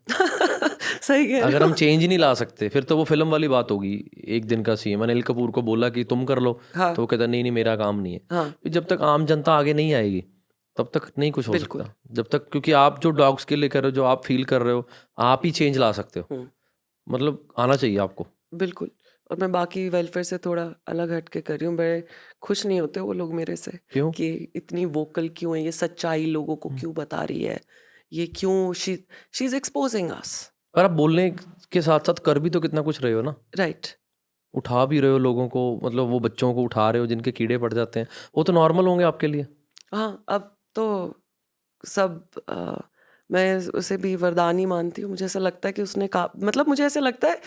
सही कह रहे अगर हो। हम चेंज ही नहीं ला सकते फिर तो वो फिल्म वाली बात होगी। एक दिन का सीएम अनिल कपूर को बोला कि तुम कर लो, हाँ तो वो कहता नहीं नहीं मेरा काम नहीं है। हाँ फिर जब तक आम जनता आगे नहीं आएगी तब तक नहीं कुछ हो बिल्कुल। सकता। जब तक, क्योंकि आप जो डॉग्स के लिए कर रहे हो, जो आप फील कर रहे हो, आप ही चेंज ला सकते हो। हम्म, मतलब आना चाहिए आपको। बिल्कुल। और मैं बाकी वेलफेयर से थोड़ा अलग हट के कर रही हूँ। बड़े खुश नहीं होते वो लोग मेरे से क्यों? कि इतनी वोकल क्यों है, ये सच्चाई लोगों को क्यों बता रही है, ये क्यों शी इज एक्सपोजिंग अस। पर आप बोलने के साथ साथ कर भी तो कितना कुछ रहे हो ना। राइट। उठा भी रहे हो लोगों को, मतलब वो बच्चों को उठा रहे हो जिनके कीड़े पड़ जाते हैं, वो तो नॉर्मल होंगे आपके लिए। हाँ अब तो सब मैं उसे भी वरदान ही मानती हूँ। मुझे ऐसा लगता है कि उसने मतलब मुझे ऐसा लगता है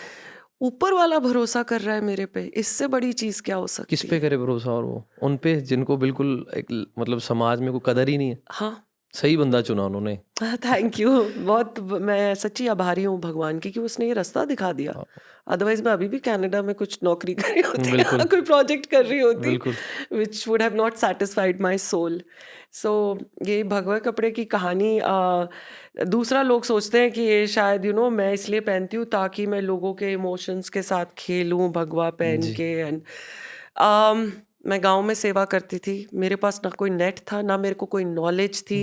ऊपर वाला भरोसा कर रहा है मेरे पे, इससे बड़ी चीज क्या हो किस सकती पे है। करे भरोसा? और वो उन पे जिनको बिल्कुल मतलब समाज में कोई कदर ही नहीं है। हाँ सही बंदा चुना उन्होंने। Thank you. बहुत मैं सच्ची आभारी हूँ भगवान की कि उसने ये रास्ता दिखा दिया। हाँ, अदरवाइज मैं अभी भी कनाडा में कुछ नौकरी कर रही होती बिल्कुल कोई प्रोजेक्ट कर रही होती बिल्कुल। Which would have not satisfied my soul. So ये भगवा कपड़े की कहानी दूसरा लोग सोचते हैं कि ये शायद मैं इसलिए पहनती हूँ ताकि मैं लोगों के इमोशंस के साथ खेलूँ भगवा पहन जी। के। एंड मैं गांव में सेवा करती थी। मेरे पास ना कोई नेट था, ना मेरे को कोई नॉलेज थी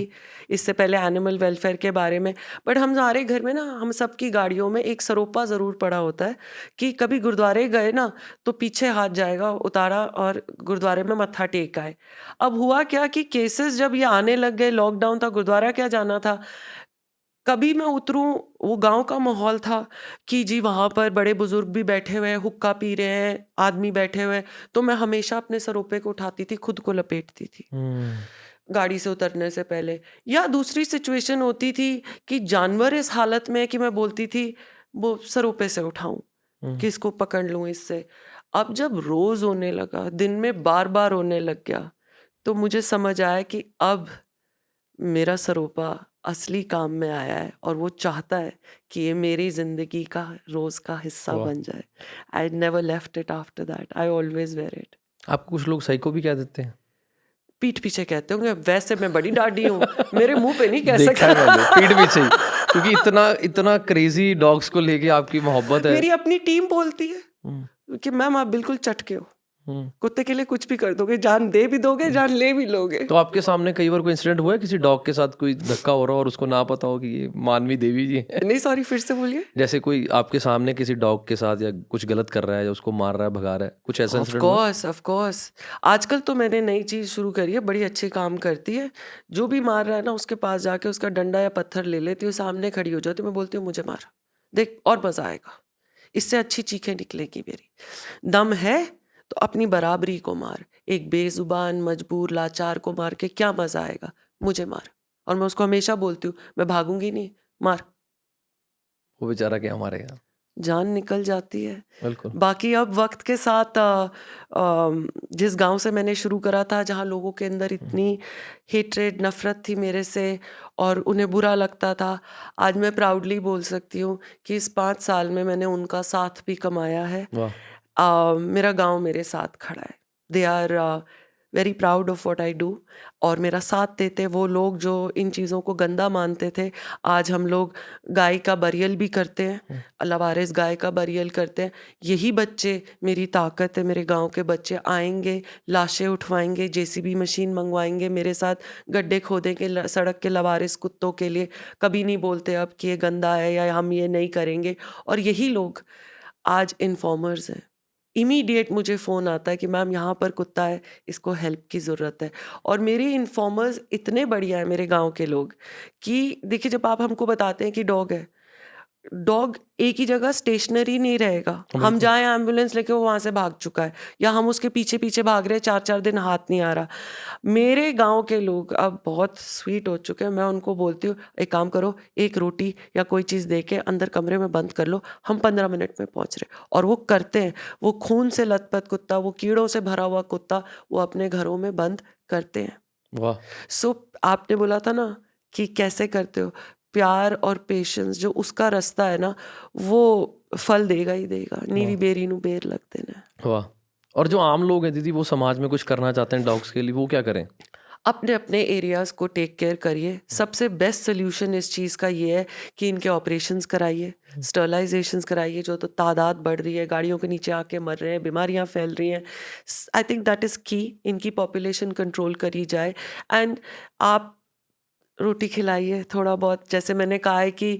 इससे पहले एनिमल वेलफेयर के बारे में। बट हमारे घर में ना हम सबकी गाड़ियों में एक सरोपा ज़रूर पड़ा होता है कि कभी गुरुद्वारे गए ना तो पीछे हाथ जाएगा, उतारा और गुरुद्वारे में मत्था टेक आए। अब हुआ क्या कि केसेस जब ये आने लग गए, लॉकडाउन था, गुरुद्वारा क्या जाना था। कभी मैं उतरूं, वो गांव का माहौल था कि जी वहां पर बड़े बुजुर्ग भी बैठे हुए हैं, हुक्का पी रहे हैं, आदमी बैठे हुए हैं, तो मैं हमेशा अपने सरोपे को उठाती थी, खुद को लपेटती थी हम्म। गाड़ी से उतरने से पहले। या दूसरी सिचुएशन होती थी कि जानवर इस हालत में है कि मैं बोलती थी वो सरोपे से उठाऊं, कि इसको पकड़ लूं इससे। अब जब रोज होने लगा, दिन में बार बार होने लग गया, तो मुझे समझ आया कि अब मेरा सरोपा असली काम में आया है और वो चाहता है कि ये मेरी जिंदगी का रोज का हिस्सा वाह। बन जाए। I never left it after that, I always wear it. आपको कुछ लोग साइको भी कह देते हैं। पीठ पीछे कहते होंगे, वैसे मैं बड़ी डाडी हूँ, मेरे मुंह पे नहीं कह देखा है मैंने सकता। पीठ पीछे ही, क्योंकि इतना इतना क्रेजी डॉग्स को लेके आपकी मोहब्बत है। मेरी अपनी टीम बोलती है हम्म, कि मैम आप बिल्कुल चटके हो, हम्म। कुत्ते के लिए कुछ भी कर दोगे, जान दे भी दोगे, जान ले भी लोगे। तो आपके सामने कई बार कोई इंसिडेंट हुआ है किसी डॉग के साथ, कोई धक्का हो रहा हो और उसको ना पता हो कि ये मानवी देवी जी है? नहीं सॉरी, फिर से बोलिए। जैसे कोई आपके सामने किसी डॉग के साथ या कुछ गलत कर रहा है या उसको मार रहा है, भगा रहा है, कुछ ऐसा ऑफ इंसिडेंट हुआ है? Course of course. आजकल तो मैंने नई चीज शुरू करी है, बड़ी अच्छी काम करती है। जो भी मार रहा है ना उसके पास जाके उसका डंडा या पत्थर ले लेती हूँ, सामने खड़ी हो जाती हूँ, मैं बोलती हूँ मुझे मार, देख और मजा आएगा, इससे अच्छी चीखें निकलेगी मेरी। दम है तो अपनी बराबरी को मार, एक बेजुबान मजबूर लाचार को मार के क्या मजा आएगा, मुझे मार। और मैं उसको हमेशा बोलती हूँ मैं भागूंगी नहीं, मार। वो बेचारा क्या मारेगा? जान निकल जाती है। बिल्कुल। बाकी अब वक्त के साथ जिस गांव से मैंने शुरू करा था, जहां लोगों के अंदर इतनी हेट्रेड, नफरत थी मेरे से और उन्हें बुरा लगता था, आज मैं प्राउडली बोल सकती हूँ कि इस 5 साल में मैंने उनका साथ भी कमाया है। वाह। मेरा गांव मेरे साथ खड़ा है। They are very proud of what I do, और मेरा साथ देते वो लोग जो इन चीज़ों को गंदा मानते थे। आज हम लोग गाय का बरियल भी करते हैं, लवारिस गाय का बरियल करते हैं। यही बच्चे मेरी ताकत है। मेरे गांव के बच्चे आएंगे, लाशें उठवाएंगे, जेसीबी मशीन मंगवाएंगे, मेरे साथ गड्ढे खोदेंगे सड़क के लवारिस कुत्तों के लिए। कभी नहीं बोलते अब कि ये गंदा है या हम ये नहीं करेंगे। और यही लोग आज इन्फॉर्मर्स हैं। इमीडिएट मुझे फ़ोन आता है कि मैम यहाँ पर कुत्ता है, इसको हेल्प की ज़रूरत है। और मेरे इन्फॉर्मर्स इतने बढ़िया हैं मेरे गांव के लोग कि देखिए, जब आप हमको बताते हैं कि डॉग है, डॉग एक ही जगह स्टेशनरी नहीं रहेगा। हम बिल्कुल। जाएं एम्बुलेंस लेके, वो वहाँ से भाग चुका है, या हम उसके पीछे पीछे भाग रहे हैं, 4-4 दिन हाथ नहीं आ रहा। मेरे गांव के लोग अब बहुत स्वीट हो चुके हैं। मैं उनको बोलती हूँ, एक काम करो, एक रोटी या कोई चीज़ दे के अंदर कमरे में बंद कर लो, हम 15 मिनट में पहुँच रहे। और वो करते हैं। वो खून से लथपथ कुत्ता, वो कीड़ों से भरा हुआ कुत्ता, वो अपने घरों में बंद करते हैं। वाह। सो आपने बोला था ना कि कैसे करते हो, प्यार और पेशेंस जो उसका रास्ता है ना, वो फल देगा ही देगा। नीवी बेरी नु बेर लगते ना। वाह। और जो आम लोग हैं दीदी, वो समाज में कुछ करना चाहते हैं डॉग्स के लिए, वो क्या करें? अपने अपने एरियाज़ को टेक केयर करिए। सबसे बेस्ट सोल्यूशन इस चीज़ का ये है कि इनके ऑपरेशंस कराइए, स्टरलाइजेशंस कराइए। जो तो तादाद बढ़ रही है, गाड़ियों के नीचे आके मर रहे हैं, बीमारियां फैल रही हैं, आई थिंक दैट इज़ की। इनकी पॉपुलेशन कंट्रोल करी जाए। एंड आप रोटी खिलाइए थोड़ा बहुत। जैसे मैंने कहा है कि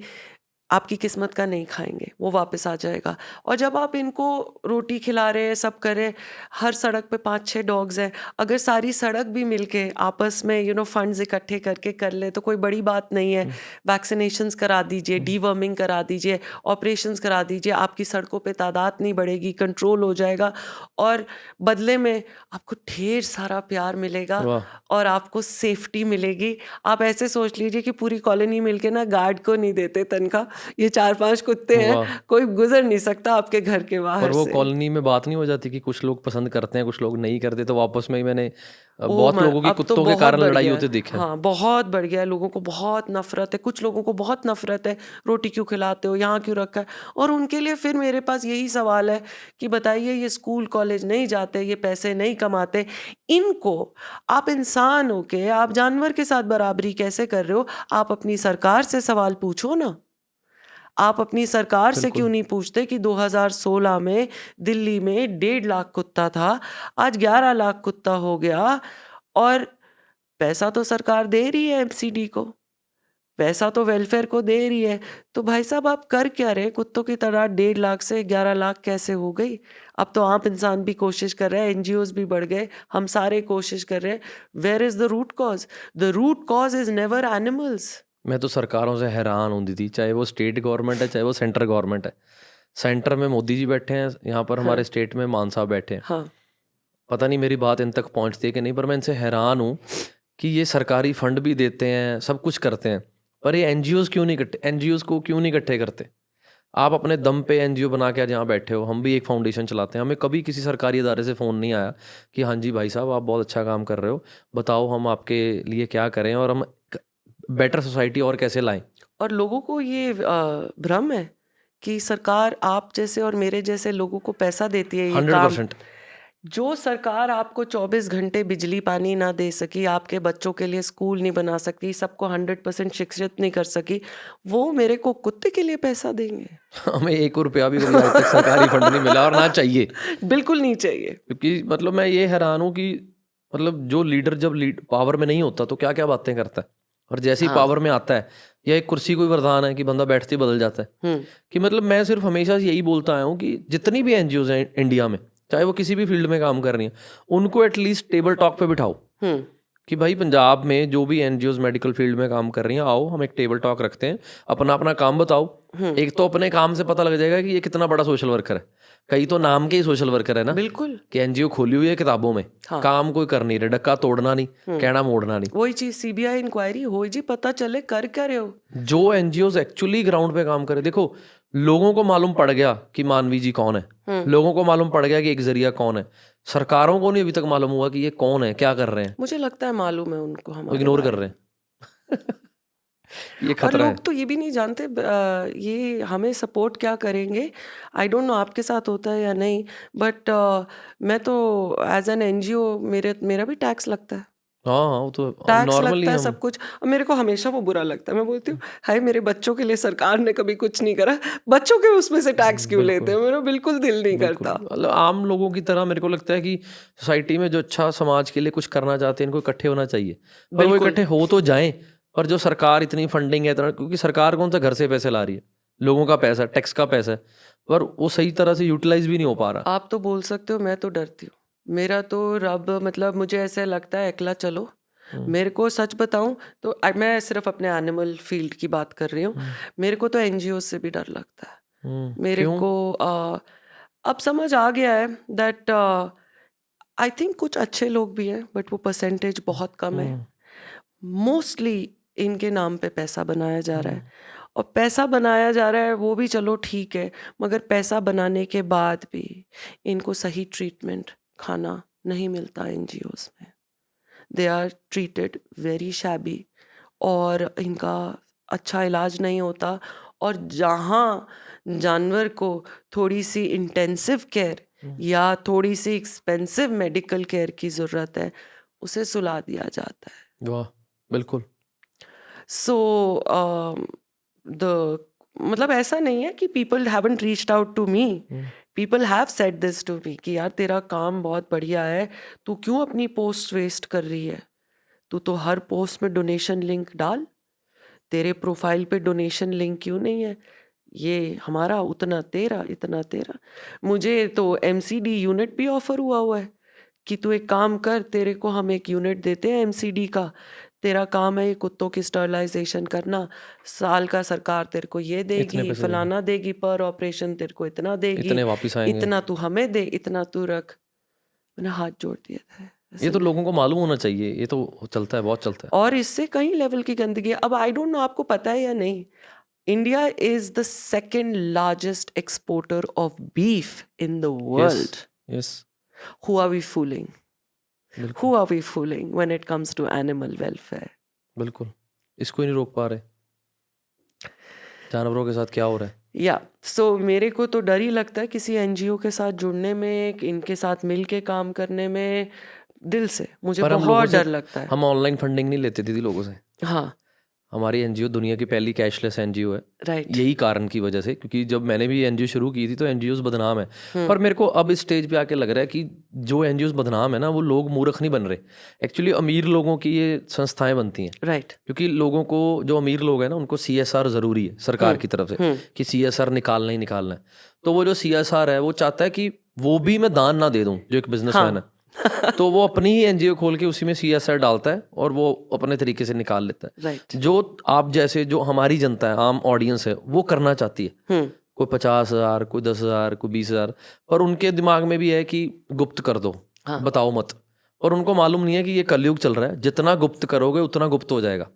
आपकी किस्मत का नहीं खाएंगे, वो वापस आ जाएगा। और जब आप इनको रोटी खिला रहे हैं, सब कर रहे हैं, हर सड़क पे 5-6 डॉग्स हैं। अगर सारी सड़क भी मिलके आपस में फंड्स इकट्ठे करके कर ले तो कोई बड़ी बात नहीं है। वैक्सीनेशंस करा दीजिए, डीवर्मिंग करा दीजिए, ऑपरेशंस करा दीजिए। आपकी सड़कों पे तादाद नहीं बढ़ेगी, कंट्रोल हो जाएगा, और बदले में आपको ढेर सारा प्यार मिलेगा और आपको सेफ्टी मिलेगी। आप ऐसे सोच लीजिए कि पूरी कॉलोनी मिलके ना गार्ड को नहीं देते तनख्वाह, ये 4-5 कुत्ते हैं, कोई गुजर नहीं सकता आपके घर के बाहर और वो से। कॉलोनी में बात नहीं हो जाती कि कुछ लोग पसंद करते हैं, कुछ लोग नहीं करते, तो आपस में ही मैंने ओ बहुत लोगों की अब तो कुत्तों के बहुत कारण बढ़ लड़ाई गया होते है। देखे हैं। हाँ, बहुत बढ़ गया है। लोगों को बहुत नफरत है। कुछ लोगों को बहुत नफरत है, रोटी क्यों खिलाते हो, यहाँ क्यों रखा है। और उनके लिए फिर मेरे पास यही सवाल है कि बताइए, ये स्कूल कॉलेज नहीं जाते, ये पैसे नहीं कमाते, इनको आप इंसान हो के आप जानवर के साथ बराबरी कैसे कर रहे हो? आप अपनी सरकार से सवाल पूछो ना। आप अपनी सरकार से क्यों नहीं पूछते कि 2016 में दिल्ली में 1.5 लाख कुत्ता था, आज 11 लाख कुत्ता हो गया, और पैसा तो सरकार दे रही है एमसीडी को, पैसा तो वेलफेयर को दे रही है। तो भाई साहब, आप कर क्या रहे? कुत्तों की तादाद 1.5 लाख से 11 लाख कैसे हो गई? अब तो आप इंसान भी कोशिश कर रहे हैं, एनजीओज भी बढ़ गए, हम सारे कोशिश कर रहे हैं। Where is the root cause? The root cause is never animals. मैं तो सरकारों से हैरान हूँ दीदी, चाहे वो स्टेट गवर्नमेंट है, चाहे वो सेंट्रल गवर्नमेंट है। सेंटर में मोदी जी बैठे हैं, यहाँ पर हमारे स्टेट में मान साहब बैठे हैं। हाँ, पता नहीं मेरी बात इन तक पहुँचती है कि नहीं, पर मैं इनसे हैरान हूँ कि ये सरकारी फंड भी देते हैं, सब कुछ करते हैं, पर ये एनजीओज क्यों नहीं इकट्ठे, एनजीओज को क्यों नहीं इकट्ठे करते? आप अपने दम पे एनजीओ बना के आज यहाँ बैठे हो, हम भी एक फाउंडेशन चलाते हैं, हमें कभी किसी सरकारी इदारे से फ़ोन नहीं आया कि हाँ जी भाई साहब, आप बहुत अच्छा काम कर रहे हो, बताओ हम आपके लिए क्या करें और हम बेटर सोसाइटी और कैसे लाएं। और लोगों को ये भ्रम है कि सरकार आप जैसे और मेरे जैसे लोगों को पैसा देती है ये काम। 100%। जो सरकार आपको 24 घंटे बिजली पानी ना दे सकी, आपके बच्चों के लिए स्कूल नहीं बना सकती, सबको 100% शिक्षित नहीं कर सकी, वो मेरे को कुत्ते के लिए पैसा देंगे? हमें 1 रुपया भी कभी आज तक सरकारी फंड नहीं मिला, और ना चाहिए। बिल्कुल नहीं चाहिए। क्योंकि मतलब मैं ये हैरान हूँ कि मतलब जो लीडर जब पावर में नहीं होता तो क्या क्या बातें करता है, और जैसे ही पावर में आता है, या एक कुर्सी कोई वरदान है कि बंदा बैठते ही बदल जाता है। कि मतलब मैं सिर्फ हमेशा यही बोलता आया हूँ कि जितनी भी एनजीओज हैं इंडिया में, चाहे वो किसी भी फील्ड में काम कर रही हैं, उनको एटलीस्ट टेबल टॉक पे बिठाओ कि भाई पंजाब में जो भी एनजीओज मेडिकल फील्ड में काम कर रही हैं, आओ हम एक टेबल टॉक रखते हैं, अपना अपना काम बताओ, एक तो अपने काम से पता लग जाएगा कि ये कितना बड़ा सोशल वर्कर है, कई तो नाम के ही सोशल वर्कर है ना, बिल्कुल कि एनजीओ खोली हुई है किताबों में, हाँ। काम कोई कर नहीं रहे, डक्का तोड़ना नहीं, कहना मोड़ना नहीं। वही चीज सीबीआई इंक्वायरी हो जी, पता चले कर क्या रहे हो। जो एनजीओ एक्चुअली ग्राउंड पे काम करे, देखो लोगों को मालूम पड़ गया कि मानवी जी कौन है, लोगों को मालूम पड़ गया कि एक जरिया कौन है, सरकारों को नहीं अभी तक मालूम हुआ कि ये कौन है, क्या कर रहे हैं, मुझे लगता है मालूम है उनको, हमारे इग्नोर बारे कर में। रहे हैं। ये और खतरा है। लोग तो ये भी नहीं जानते ये हमें सपोर्ट क्या करेंगे। आई डोंट नो आपके साथ होता है या नहीं, बट मैं तो एज एन एनजीओ मेरा भी टैक्स लगता है, हाँ हाँ, वो तो टैक्स नॉर्मली लगता है हम सब कुछ। और मेरे को हमेशा वो बुरा लगता है, मैं बोलती हूँ हाय मेरे बच्चों के लिए सरकार ने कभी कुछ नहीं करा, बच्चों के उसमें से टैक्स क्यों लेते हैं, मेरा बिल्कुल दिल नहीं बिल्कुल, करता। मतलब आम लोगों की तरह मेरे को लगता है कि सोसाइटी में जो अच्छा समाज के लिए कुछ करना चाहते हैं, इनको इकट्ठे होना चाहिए, पर वो बिल्कुल इकट्ठे हो तो जाएं। पर जो सरकार इतनी फंडिंग है इतना, क्योंकि सरकार कौन सा घर से पैसे ला रही है, लोगों का पैसा, टैक्स का पैसा है, पर वो सही तरह से यूटिलाइज भी नहीं हो पा रहा। आप तो बोल सकते हो, मैं तो डरती हूँ। मेरा तो रब, मतलब मुझे ऐसे लगता है अकेला चलो। मेरे को सच बताऊं तो मैं सिर्फ अपने एनिमल फील्ड की बात कर रही हूँ, मेरे को तो एनजीओ से भी डर लगता है। मेरे क्यों? को अब समझ आ गया है दैट आई थिंक कुछ अच्छे लोग भी हैं, बट वो परसेंटेज बहुत कम है। मोस्टली इनके नाम पे पैसा बनाया जा रहा है, और पैसा बनाया जा रहा है वो भी चलो ठीक है, मगर पैसा बनाने के बाद भी इनको सही ट्रीटमेंट, खाना नहीं मिलता एनजीओज में। They are treated very shabby, और इनका अच्छा इलाज नहीं होता। और जहाँ जानवर को थोड़ी सी इंटेंसिव केयर या थोड़ी सी एक्सपेंसिव मेडिकल केयर की ज़रूरत है, उसे सुला दिया जाता है। वाह, बिल्कुल। सो द मतलब ऐसा नहीं है कि people haven't reached out to me, people have said this to me कि यार तेरा काम बहुत बढ़िया है, तू क्यों अपनी पोस्ट वेस्ट कर रही है, तू तो हर पोस्ट में डोनेशन लिंक डाल, तेरे प्रोफाइल पे डोनेशन लिंक क्यों नहीं है, ये हमारा उतना तेरा इतना तेरा। मुझे तो एमसीडी यूनिट भी ऑफर हुआ है कि तू एक काम कर, तेरे को हम एक यूनिट देते हैं एमसीडी का, तेरा काम है ये कुत्तों की स्टरलाइजेशन करना, साल का सरकार तेरे को ये इतने देगी, पैसे फलाना देगी, पर ऑपरेशन तेरे को इतना देगी, इतने वापिस आएंगे। इतना तू हमें दे, इतना तू रख। मैंने हाथ जोड़ दिया था ये तो लोगों को मालूम होना चाहिए, ये तो चलता है, बहुत चलता है। और इससे कई लेवल की गंदगी है। अब आई डोंट नो आपको पता है या नहीं, India is the second largest exporter of beef in the world. Yes, Who are we fooling? Who are we fooling when it comes to animal welfare? बिल्कुल, इसको ही नहीं रोक पा रहे, जानवरों के साथ क्या हो रहा है। या सो मेरे को तो डर ही लगता है किसी एनजीओ के साथ जुड़ने में, इनके साथ मिल के काम करने में, दिल से मुझे पर हम लोगों बहुत से डर लगता है। हम ऑनलाइन फंडिंग नहीं लेते दीदी लोगों से। हाँ हमारी एनजीओ दुनिया की पहली कैशलेस एनजीओ है, राइट। यही कारण की वजह से, क्योंकि जब मैंने भी एनजीओ शुरू की थी तो एनजीओज बदनाम है, पर मेरे को अब इस स्टेज पे आके लग रहा है कि जो एनजीओज बदनाम है ना, वो लोग मूर्ख नहीं बन रहे, एक्चुअली अमीर लोगों की ये संस्थाएं बनती हैं। राइट। क्योंकि लोगों को, जो अमीर लोग हैं ना, उनको सीएसआर ज़रूरी है सरकार की तरफ से कि सीएसआर निकालना ही निकालना है। तो वो जो सीएसआर है वो चाहता है कि वो भी मैं दान ना दे दूं, जो एक बिजनेसमैन है तो वो अपनी ही एनजीओ खोल के उसी में सीएसआर डालता है और वो अपने तरीके से निकाल लेता है। राइट। जो आप जैसे, जो हमारी जनता है, आम ऑडियंस है, वो करना चाहती है, कोई 50,000, कोई 10,000, कोई 20,000, पर उनके दिमाग में भी है कि गुप्त कर दो, बताओ मत। और उनको मालूम नहीं है कि ये कलयुग चल रहा है, जितना गुप्त करोगे उतना गुप्त हो जाएगा।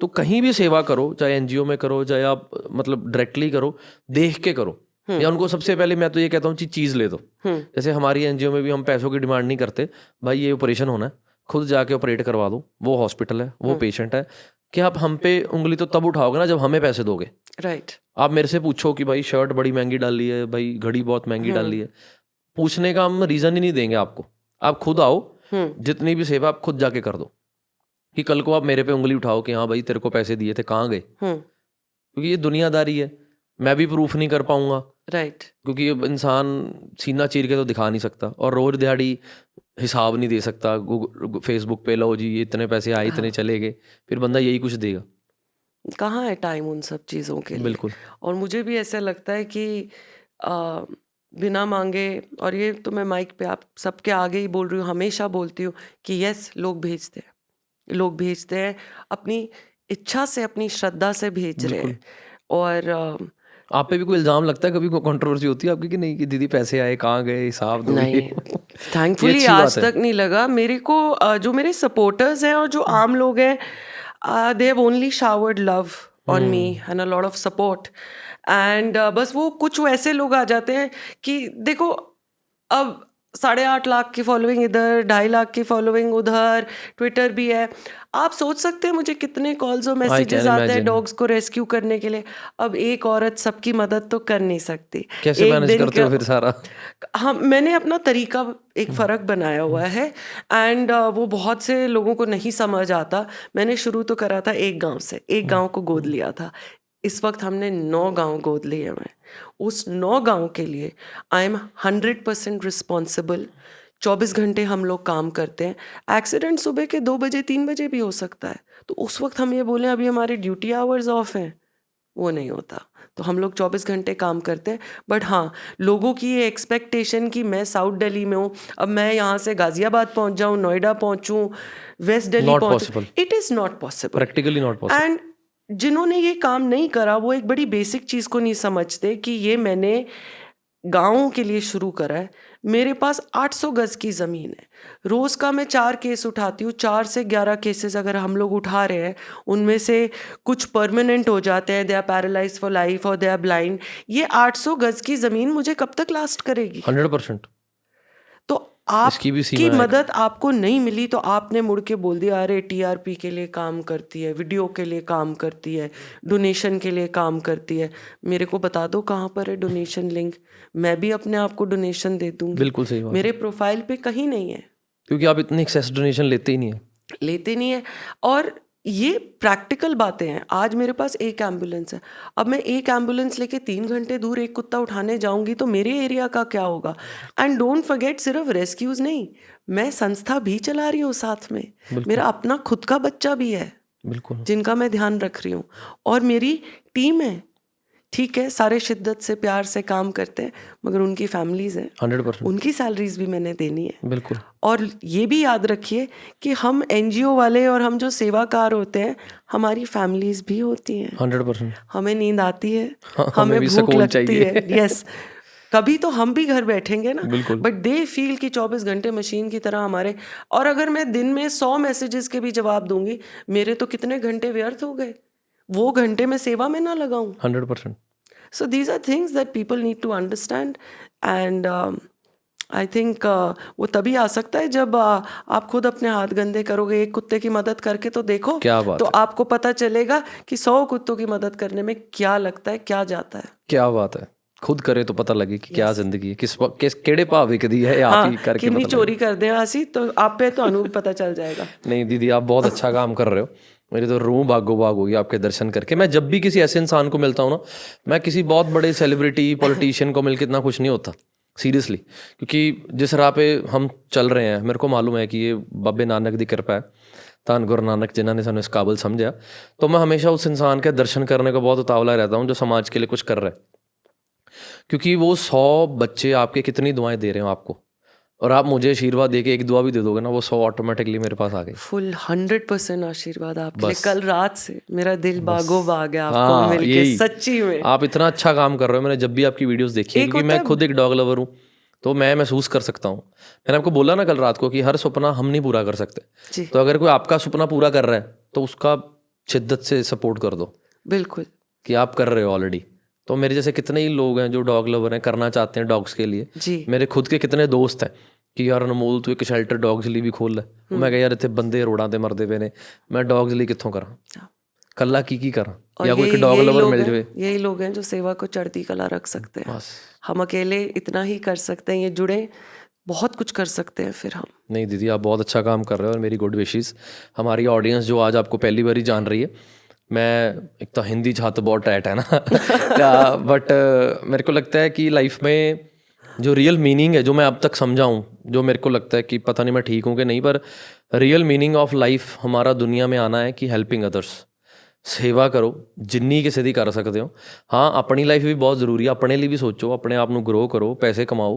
तो कहीं भी सेवा करो, चाहे एनजीओ में करो, चाहे आप मतलब डायरेक्टली करो, देख के करो। या उनको सबसे पहले मैं तो ये कहता हूँ चीज़ ले दो। जैसे हमारी एनजीओ में भी हम पैसों की डिमांड नहीं करते, भाई ये ऑपरेशन होना है, खुद जाके ऑपरेट करवा दो, वो हॉस्पिटल है, वो पेशेंट है, कि आप हम पे उंगली तो तब उठाओगे ना जब हमें पैसे दोगे। राइट। आप मेरे से पूछो कि भाई शर्ट बड़ी महंगी डाली है, भाई घड़ी बहुत महंगी डाली है, पूछने का हम रीज़न ही नहीं देंगे आपको। आप खुद आओ, जितनी भी सेवा आप खुद जाके कर दो, कि कल को आप मेरे पे उंगली उठाओ कि हाँ भाई तेरे को पैसे दिए थे, कहाँ गए। क्योंकि ये दुनियादारी है, मैं भी प्रूफ नहीं कर पाऊंगा। राइट। क्योंकि इंसान सीना चीर के तो दिखा नहीं सकता, और रोज दिहाड़ी हिसाब नहीं दे सकता फेसबुक पे, लो जी ये इतने पैसे आए, इतने चले गए, फिर बंदा यही कुछ देगा। कहाँ है टाइम उन सब चीज़ों के लिए। बिल्कुल। और मुझे भी ऐसा लगता है कि बिना मांगे, और ये तो मैं माइक पे आप सबके आगे ही बोल रही हूँ, हमेशा बोलती हूँ कि यस, लोग भेजते हैं, लोग भेजते हैं अपनी इच्छा से, अपनी श्रद्धा से भेज रहे हैं। और आप पे भी कोई इल्ज़ाम लगता है, कभी कोई कंट्रोवर्सी होती है आपकी कि नहीं कि दीदी पैसे आए कहाँ गए, हिसाब दो? नहीं, ये थैंकफुली अच्छी आज बात है। तक नहीं लगा मेरे को। जो मेरे सपोर्टर्स हैं और जो आम लोग हैं, they have only showered love on me and a lot of support. And बस वो कुछ ऐसे लोग आ जाते हैं कि देखो, अब 8.5 लाख की फॉलोइंग इधर, 2.5 लाख की फॉलोइंग उधर, ट्विटर भी है। आप सोच सकते हैं मुझे कितने कॉल्स और आई मैसेजेस कैन आते हैं इमेजिन। डॉग्स को रेस्क्यू करने के लिए। अब एक औरत सबकी मदद तो कर नहीं सकती। कैसे एक मैनेज दिन करते हो फिर सारा? हम मैंने अपना तरीका एक फ़र्क बनाया हुआ है। एंड वो बहुत से लोगों को नहीं समझ आता। मैंने शुरू तो करा था एक गांव से, एक गांव को गोद लिया था। इस वक्त हमने 9 गांव गोद लिए हुए हैं। उस 9 गांव के लिए आई एम 100% रिस्पॉन्सिबल। 24 घंटे हम लोग काम करते हैं। एक्सीडेंट सुबह के 2 बजे 3 बजे भी हो सकता है, तो उस वक्त हम ये बोलें अभी हमारी ड्यूटी आवर्स ऑफ हैं, वो नहीं होता। तो हम लोग 24 घंटे काम करते हैं। बट हाँ, लोगों की ये एक्सपेक्टेशन कि मैं साउथ दिल्ली में हूँ, अब मैं यहाँ से गाज़ियाबाद पहुँच जाऊँ, नोएडा पहुँचूँ, वेस्ट दिल्ली नॉट पहुँचूँ, possible, it is not possible. Practically not possible. And जिन्होंने ये काम नहीं करा वो एक बड़ी बेसिक चीज़ को नहीं समझते कि ये मैंने गाँवों के लिए शुरू करा है। मेरे पास 800 गज की ज़मीन है। रोज़ का मैं 4 केस उठाती हूँ। 4 से 11 केसेस अगर हम लोग उठा रहे हैं, उनमें से कुछ परमानेंट हो जाते हैं, they are paralysed for life और दे आर ब्लाइंड। ये 800 गज की ज़मीन मुझे कब तक लास्ट करेगी? 100%। तो इसकी भी आपकी सीमा है। मदद आपको नहीं मिली तो आपने मुड़ के बोल दिया अरे टीआरपी के लिए काम करती है, वीडियो के लिए काम करती है, डोनेशन के लिए काम करती है। मेरे को बता दो कहाँ पर है डोनेशन लिंक, मैं भी अपने आप को डोनेशन दे दूंगी। बिल्कुल सही बात है, मेरे प्रोफाइल पे कहीं नहीं है, क्योंकि आप इतनी एक्सेस डोनेशन लेते ही नहीं है। लेते नहीं है। और ये प्रैक्टिकल बातें हैं। आज मेरे पास एक एम्बुलेंस है, अब मैं एक एम्बुलेंस लेके 3 घंटे दूर एक कुत्ता उठाने जाऊंगी तो मेरे एरिया का क्या होगा? एंड डोंट फॉरगेट, सिर्फ रेस्क्यूज नहीं, मैं संस्था भी चला रही हूँ साथ में। मेरा अपना खुद का बच्चा भी है बिल्कुल। जिनका मैं ध्यान रख रही हूँ, और मेरी टीम है। ठीक है, सारे शिद्दत से प्यार से काम करते हैं, मगर उनकी फैमिलीज हैं, 100%। उनकी सैलरीज भी मैंने देनी है। बिल्कुल। और ये भी याद रखिए कि हम एनजीओ वाले और हम जो सेवाकार होते हैं, हमारी फैमिलीज भी होती हैं। 100%। हमें नींद आती है, हमें हमें भी भूख सुकून लगती चाहिए। है, यस। कभी तो हम भी घर बैठेंगे ना, बिल्कुल। बट दे फील कि 24 घंटे मशीन की तरह हमारे। और अगर मैं दिन में 100 मैसेजेस के भी जवाब दूंगी, मेरे तो कितने घंटे व्यर्थ हो गए, वो घंटे मैं सेवा में ना लगाऊं। 100%। So these are things that people need to understand. And I think वो तभी आ सकता है जब आप खुद अपने हाथ गंदे करोगे। एक कुत्ते की मदद करके तो देखो, क्या बात तो है। आपको पता चलेगा कि 100 कुत्तों की मदद करने में क्या लगता है, क्या जाता है। क्या बात है, खुद करे तो पता लगे कि क्या जिंदगी है, किस केड़े भाव विकदी है, आप ही करके किन्नी पता चोरी कर दें आसी, तो आप पे तो अनुभव पता चल जाएगा। नहीं दीदी, आप बहुत अच्छा काम कर रहे हो। मेरी तो रूह बागो बाग होगी आपके दर्शन करके। मैं जब भी किसी ऐसे इंसान को मिलता हूँ ना, मैं किसी बहुत बड़े सेलिब्रिटी पॉलिटिशियन को मिलकर इतना खुश नहीं होता, सीरियसली। क्योंकि जिस राह पे हम चल रहे हैं, मेरे को मालूम है कि ये बाबे नानक दी कृपा है, धन गुरु नानक जिन्होंने सानू इस काबिल समझा। तो मैं हमेशा उस इंसान के दर्शन करने को बहुत उतावला रहता हूँ जो समाज के लिए कुछ कर रहा है, क्योंकि वो 100 बच्चे आपके कितनी दुआएं दे रहे हो आपको, और आप मुझे आशीर्वाद देके एक दुआ भी दे दोगे ना, वो 100 ऑटोमेटिकली मेरे पास आ गई। फुल 100% आशीर्वाद आपके लिए। बस। कल रात से मेरा दिल बागो बाग है आपको हाँ, मिलके, यही। सच्ची में। आप इतना अच्छा काम कर रहे हो। मैंने जब भी आपकी वीडियोस देखी है, एक क्योंकि होता मैं है- खुद एक डॉग लवर हूँ, तो मैं महसूस कर सकता हूँ। मैंने आपको बोला ना कल रात को कि हर सपना हम नहीं पूरा कर सकते। जी, तो अगर कोई आपका सपना पूरा कर रहा है तो उसका शिद्दत से सपोर्ट कर दो बिल्कुल। कि आप कर रहे हो ऑलरेडी। तो मेरे जैसे कितने ही लोग हैं जो डॉग लवर हैं, करना चाहते हैं डॉग्स के लिए। जी, मेरे खुद के कितने दोस्त हैं कि यार अनमोल तू एक शैल्टर डॉग्स ਲਈ ਵੀ ਖੋਲ ਲੈ। ਮੈਂ ਕਿਹਾ ਯਾਰ ਇੱਥੇ ਬੰਦੇ ਰੋਡਾਂ ਤੇ ਮਰਦੇ ਪਏ ਨੇ, ਮੈਂ ਡੌਗਸ ਲਈ ਕਿੱਥੋਂ ਕਰਾਂ, ਕੱਲਾ ਕੀ ਕਰਾਂ, ਜਾਂ ਕੋਈ ਇੱਕ ਡੌਗ ਲਵਰ ਮਿਲ ਜਾਵੇ। यही लोग हैं जो सेवा को चढ़ती कला रख सकते हैं। बस। हम अकेले इतना ही कर सकते हैं, ये जुड़े बहुत कुछ कर सकते हैं फिर हम। नहीं दीदी, आप बहुत अच्छा काम कर रहे हो और मेरी गुड विशेस। हमारी ऑडियंस जो आज आपको पहली बार ही जान रही है, मैं एक तो हिंदी छात्र बहुत टाइट है ना बट मेरे को लगता है कि लाइफ में जो रियल मीनिंग है, जो मैं अब तक समझा हूँ, जो मेरे को लगता है कि पता नहीं मैं ठीक हूँ कि नहीं, पर रियल मीनिंग ऑफ लाइफ हमारा दुनिया में आना है कि हेल्पिंग अदर्स। सेवा करो जिन्नी ਕਿਸੇ ਦੀ कर सकते हो। हाँ, अपनी लाइफ भी बहुत ਜ਼ਰੂਰੀ है, अपने लिए भी सोचो, अपने आप ਨੂੰ ग्रो करो, पैसे कमाओ,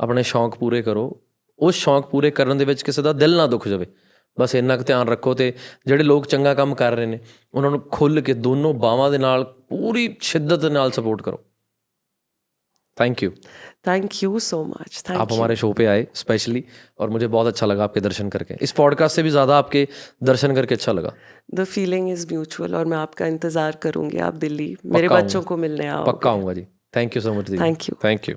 अपने शौक पूरे करो। उस शौक पूरे ਕਰਨ ਦੇ ਵਿੱਚ ਕਿਸੇ ਦਾ ਦਿਲ ਨਾ ਦੁੱਖ ਜਾਵੇ, ਬਸ ਇੰਨਾ ਕੁ ਧਿਆਨ ਰੱਖੋ। ਤੇ ਜਿਹੜੇ ਲੋਕ ਚੰਗਾ ਕੰਮ ਕਰ ਰਹੇ ਨੇ ਉਹਨਾਂ ਨੂੰ ਖੁੱਲ੍ਹ ਕੇ ਦੋਨੋਂ ਬਾਹਾਂ ਦੇ ਨਾਲ ਪੂਰੀ ਸ਼ਿੱਦਤ ਦੇ ਨਾਲ ਸਪੋਰਟ ਕਰੋ। Thank you. Thank you so much. आप थैंक यू। हमारे शो पे आए स्पेशली, और मुझे बहुत अच्छा लगा आपके दर्शन करके। इस पॉडकास्ट से भी ज़्यादा आपके दर्शन करके अच्छा लगा। द फीलिंग इज़ म्यूचुअल, और मैं आपका इंतज़ार करूँगी। आप दिल्ली मेरे पक्का बच्चों आऊँगा, को मिलने पक्का आओगे। आऊँगा जी। थैंक यू सो मच दीदी। Thank you. Thank you.